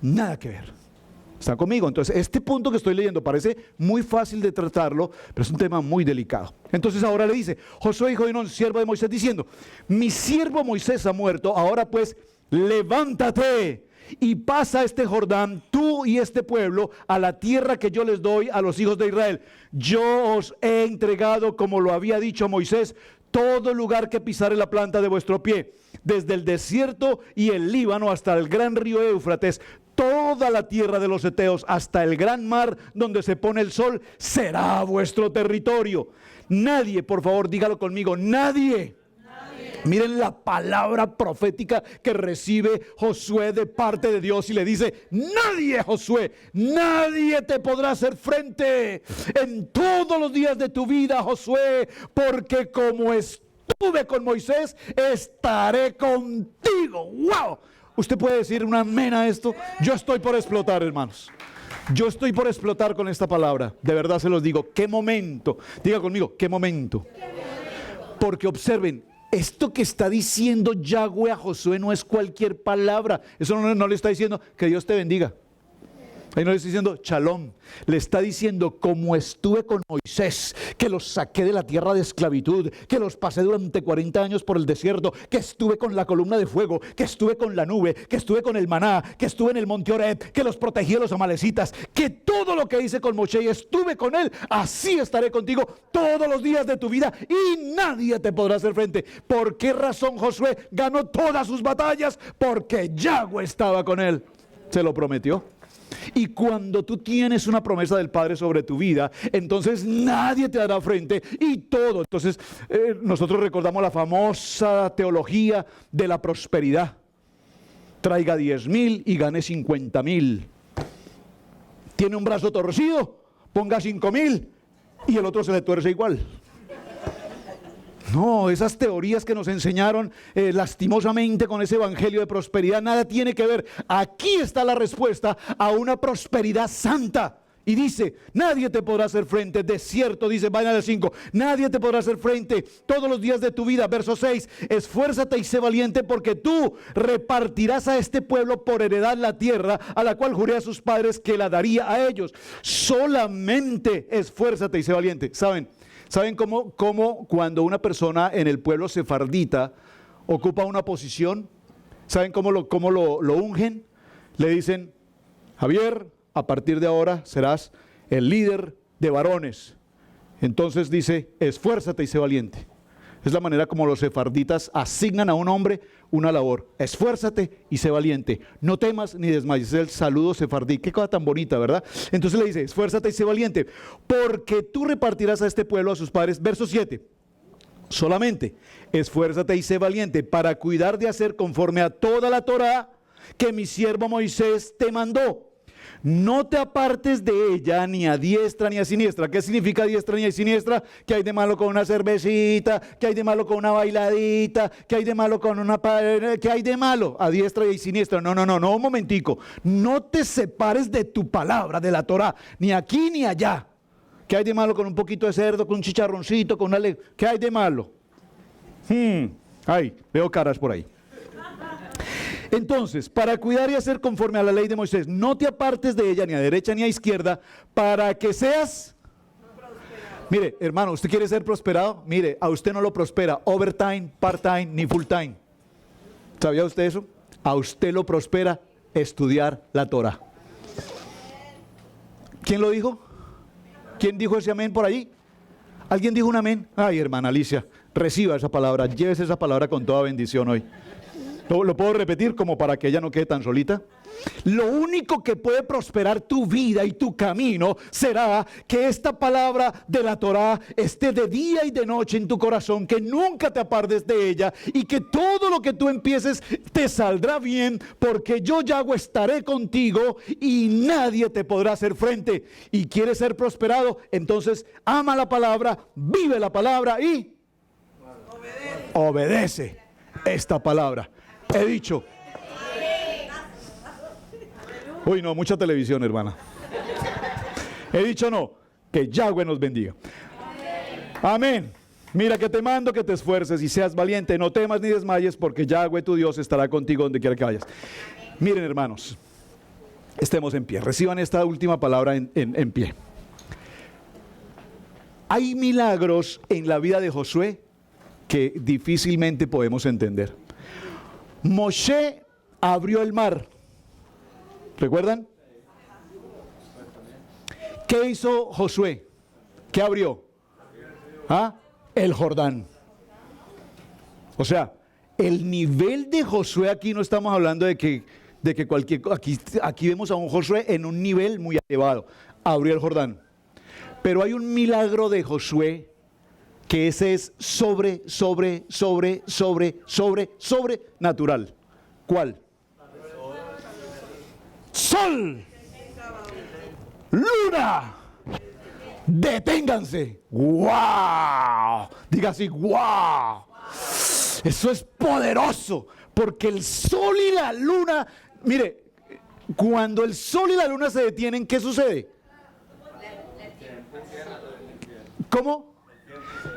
nada que ver. ¿Están conmigo? Entonces, este punto que estoy leyendo parece muy fácil de tratarlo, pero es un tema muy delicado. Entonces ahora le dice, Josué, hijo de Nun, siervo de Moisés, diciendo, mi siervo Moisés ha muerto, ahora pues, levántate y pasa este Jordán, tú y este pueblo, a la tierra que yo les doy a los hijos de Israel. Yo os he entregado, como lo había dicho Moisés, todo lugar que pisare la planta de vuestro pie, desde el desierto y el Líbano hasta el gran río Éufrates, toda la tierra de los heteos hasta el gran mar donde se pone el sol, será vuestro territorio. Nadie, por favor, dígalo conmigo, nadie. Miren la palabra profética que recibe Josué de parte de Dios y le dice, nadie, Josué, nadie te podrá hacer frente en todos los días de tu vida, Josué, porque como estuve con Moisés, estaré contigo. ¡Wow! ¿Usted puede decir un amén a esto? Yo estoy por explotar, hermanos. Yo estoy por explotar con esta palabra. De verdad se los digo. ¿Qué momento? Diga conmigo, ¿qué momento? Porque observen, esto que está diciendo Yahweh a Josué no es cualquier palabra. Eso no le está diciendo que Dios te bendiga. Ahí no le está diciendo shalom. Le está diciendo, como estuve con Moisés, que los saqué de la tierra de esclavitud, que los pasé durante 40 años por el desierto, que estuve con la columna de fuego, que estuve con la nube, que estuve con el maná, que estuve en el monte Oreb, que los protegí de los amalecitas, que todo lo que hice con Moisés estuve con él, así estaré contigo todos los días de tu vida y nadie te podrá hacer frente. ¿Por qué razón Josué ganó todas sus batallas? Porque Yahweh estaba con él. Se lo prometió. Y cuando tú tienes una promesa del Padre sobre tu vida, entonces nadie te dará frente y todo. Entonces nosotros recordamos la famosa teología de la prosperidad. Traiga 10,000 y gane 50,000. Tiene un brazo torcido, ponga 5,000 y el otro se le tuerce igual. No, esas teorías que nos enseñaron lastimosamente con ese evangelio de prosperidad, nada tiene que ver. Aquí está la respuesta a una prosperidad santa. Y dice, nadie te podrá hacer frente. De cierto, dice, vayan al 5, nadie te podrá hacer frente todos los días de tu vida. Verso 6, esfuérzate y sé valiente, porque tú repartirás a este pueblo por heredad la tierra a la cual juré a sus padres que la daría a ellos. Solamente esfuérzate y sé valiente. ¿Saben cómo cuando una persona en el pueblo sefardita ocupa una posición? ¿Saben cómo lo ungen? Le dicen, Javier, a partir de ahora serás el líder de varones. Entonces dice, esfuérzate y sé valiente. Es la manera como los sefarditas asignan a un hombre una labor. Esfuérzate y sé valiente. No temas ni desmayes. Es el saludo sefardí. Qué cosa tan bonita, ¿verdad? Entonces le dice, esfuérzate y sé valiente, porque tú repartirás a este pueblo a sus padres. Verso 7. Solamente esfuérzate y sé valiente para cuidar de hacer conforme a toda la Torá que mi siervo Moisés te mandó. No te apartes de ella ni a diestra ni a siniestra. ¿Qué significa diestra ni a siniestra? ¿Qué hay de malo con una cervecita? ¿Qué hay de malo con una bailadita? ¿Qué hay de malo con una... ¿Qué hay de malo? A diestra y siniestra. No, un momentico. No te separes de tu palabra, de la Torá, ni aquí ni allá. ¿Qué hay de malo con un poquito de cerdo, con un chicharroncito, con una... ¿Qué hay de malo? Ay, veo caras por ahí. Entonces, para cuidar y hacer conforme a la ley de Moisés, no te apartes de ella ni a derecha ni a izquierda, para que seas... Mire, hermano, ¿usted quiere ser prosperado? Mire, a usted no lo prospera overtime, part-time, ni full-time. ¿Sabía usted eso? A usted lo prospera estudiar la Torah. ¿Quién lo dijo? ¿Quién dijo ese amén por allí? ¿Alguien dijo un amén? Ay, hermana Alicia, reciba esa palabra, llévese esa palabra con toda bendición hoy. ¿Lo puedo repetir como para que ella no quede tan solita? Lo único que puede prosperar tu vida y tu camino será que esta palabra de la Torá esté de día y de noche en tu corazón, que nunca te apartes de ella y que todo lo que tú empieces te saldrá bien, porque yo Yahweh estaré contigo y nadie te podrá hacer frente. Y quieres ser prosperado, entonces ama la palabra, vive la palabra y obedece esta palabra. He dicho. Uy, no, mucha televisión, hermana. He dicho no. Que Yahweh nos bendiga. Amén. Mira que te mando que te esfuerces y seas valiente. No temas ni desmayes porque Yahweh tu Dios estará contigo donde quiera que vayas. Miren, hermanos, estemos en pie. Reciban esta última palabra en pie. Hay milagros en la vida de Josué que difícilmente podemos entender. Moshe abrió el mar. ¿Recuerdan? ¿Qué hizo Josué? ¿Qué abrió? ¿Ah? El Jordán. O sea, el nivel de Josué aquí no estamos hablando de que cualquier... Aquí vemos a un Josué en un nivel muy elevado. Abrió el Jordán. Pero hay un milagro de Josué que ese es sobrenatural. ¿Cuál? Sol, luna, deténganse. ¡Wow! Diga así, ¡wow! Eso es poderoso, porque el sol y la luna, mire, cuando el sol y la luna se detienen, ¿qué sucede? ¿Cómo?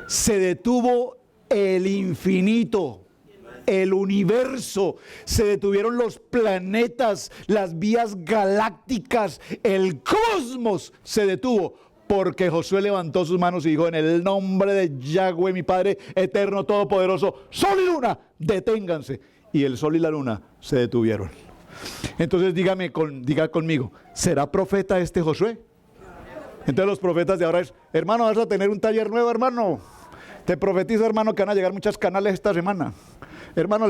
Se detuvo el infinito, el universo, se detuvieron los planetas, las vías galácticas, el cosmos se detuvo, porque Josué levantó sus manos y dijo: en el nombre de Yahweh, mi Padre eterno, todopoderoso, sol y luna, deténganse. Y el sol y la luna se detuvieron. Entonces diga conmigo, ¿será profeta este Josué? Entonces los profetas de ahora es: hermano, vas a tener un taller nuevo, hermano. Te profetizo, hermano, que van a llegar muchas canales esta semana. Hermano,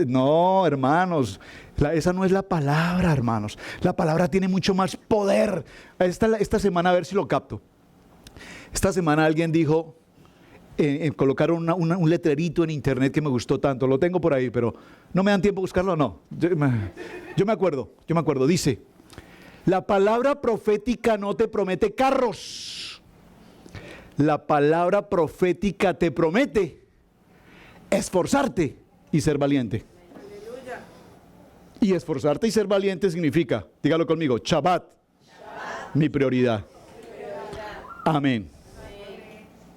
no, hermanos, esa no es la palabra, hermanos. La palabra tiene mucho más poder. Esta semana, a ver si lo capto. Esta semana alguien dijo, colocaron un letrerito en internet que me gustó tanto. Lo tengo por ahí, pero no me dan tiempo de buscarlo, no. Yo me acuerdo. Dice: la palabra profética no te promete carros. La palabra profética te promete esforzarte y ser valiente. Aleluya. Y esforzarte y ser valiente significa, dígalo conmigo, Shabbat, mi prioridad. Amén.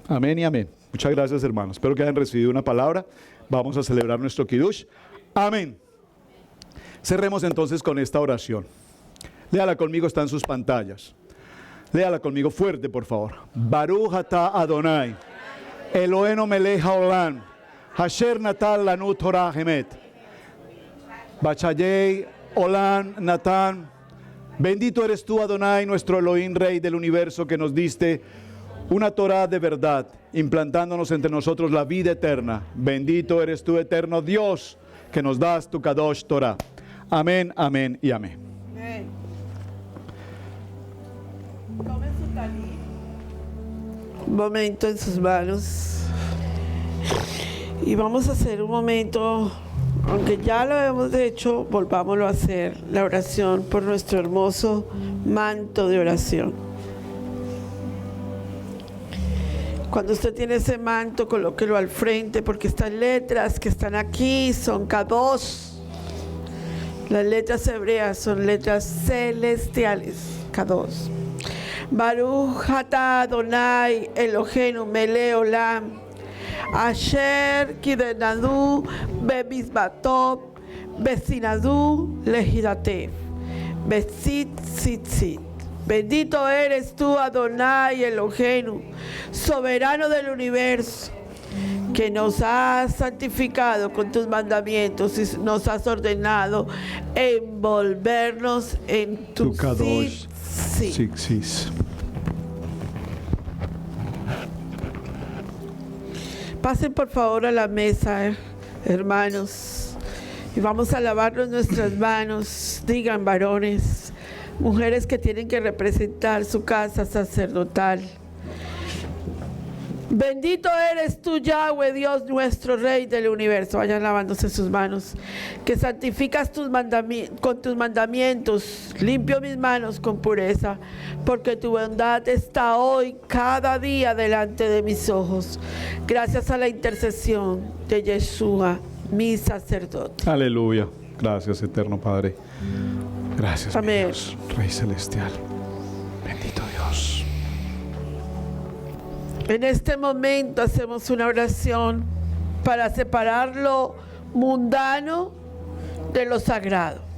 Amén y amén. Muchas gracias, hermanos. Espero que hayan recibido una palabra. Vamos a celebrar nuestro Kiddush. Amén. Cerremos entonces con esta oración. Léala conmigo, está en sus pantallas. Léala conmigo fuerte, por favor. Baruch atah Adonai, Eloheinu melech haolam, asher natan lanu Torah emet. Bachayei olam natan. Bendito eres tú, Adonai, nuestro Elohim, Rey del universo, que nos diste una Torah de verdad, implantándonos entre nosotros la vida eterna. Bendito eres tú, eterno Dios, que nos das tu Kadosh Torah. Amén, amén y amén. Amén. Tomen su talit. Un momento en sus manos. Y vamos a hacer un momento, aunque ya lo hemos hecho, volvámoslo a hacer, la oración por nuestro hermoso manto de oración. Cuando usted tiene ese manto, colóquelo al frente, porque estas letras que están aquí son Kadosh. Las letras hebreas son letras celestiales, Kadosh. Baruch atah Adonai Eloheinu melech olam, asher kidenadu bemizbato besinadu lehidatev besit tzitzit. Bendito eres tú, Adonai Eloheinu, soberano del universo, que nos has santificado con tus mandamientos y nos has ordenado envolvernos en tu Kadosh tzitzit. Pasen por favor a la mesa, hermanos, y vamos a lavarnos nuestras manos. Digan, varones, mujeres que tienen que representar su casa sacerdotal. Bendito eres tú, Yahweh, Dios nuestro, Rey del universo. Vayan lavándose sus manos. Que santificas con tus mandamientos. Limpio mis manos con pureza, porque tu bondad está hoy, cada día, delante de mis ojos. Gracias a la intercesión de Yeshua, mi sacerdote. Aleluya. Gracias, eterno Padre. Gracias, mi Amén. Dios, Rey celestial. Bendito Dios. Dios. En este momento hacemos una oración para separar lo mundano de lo sagrado.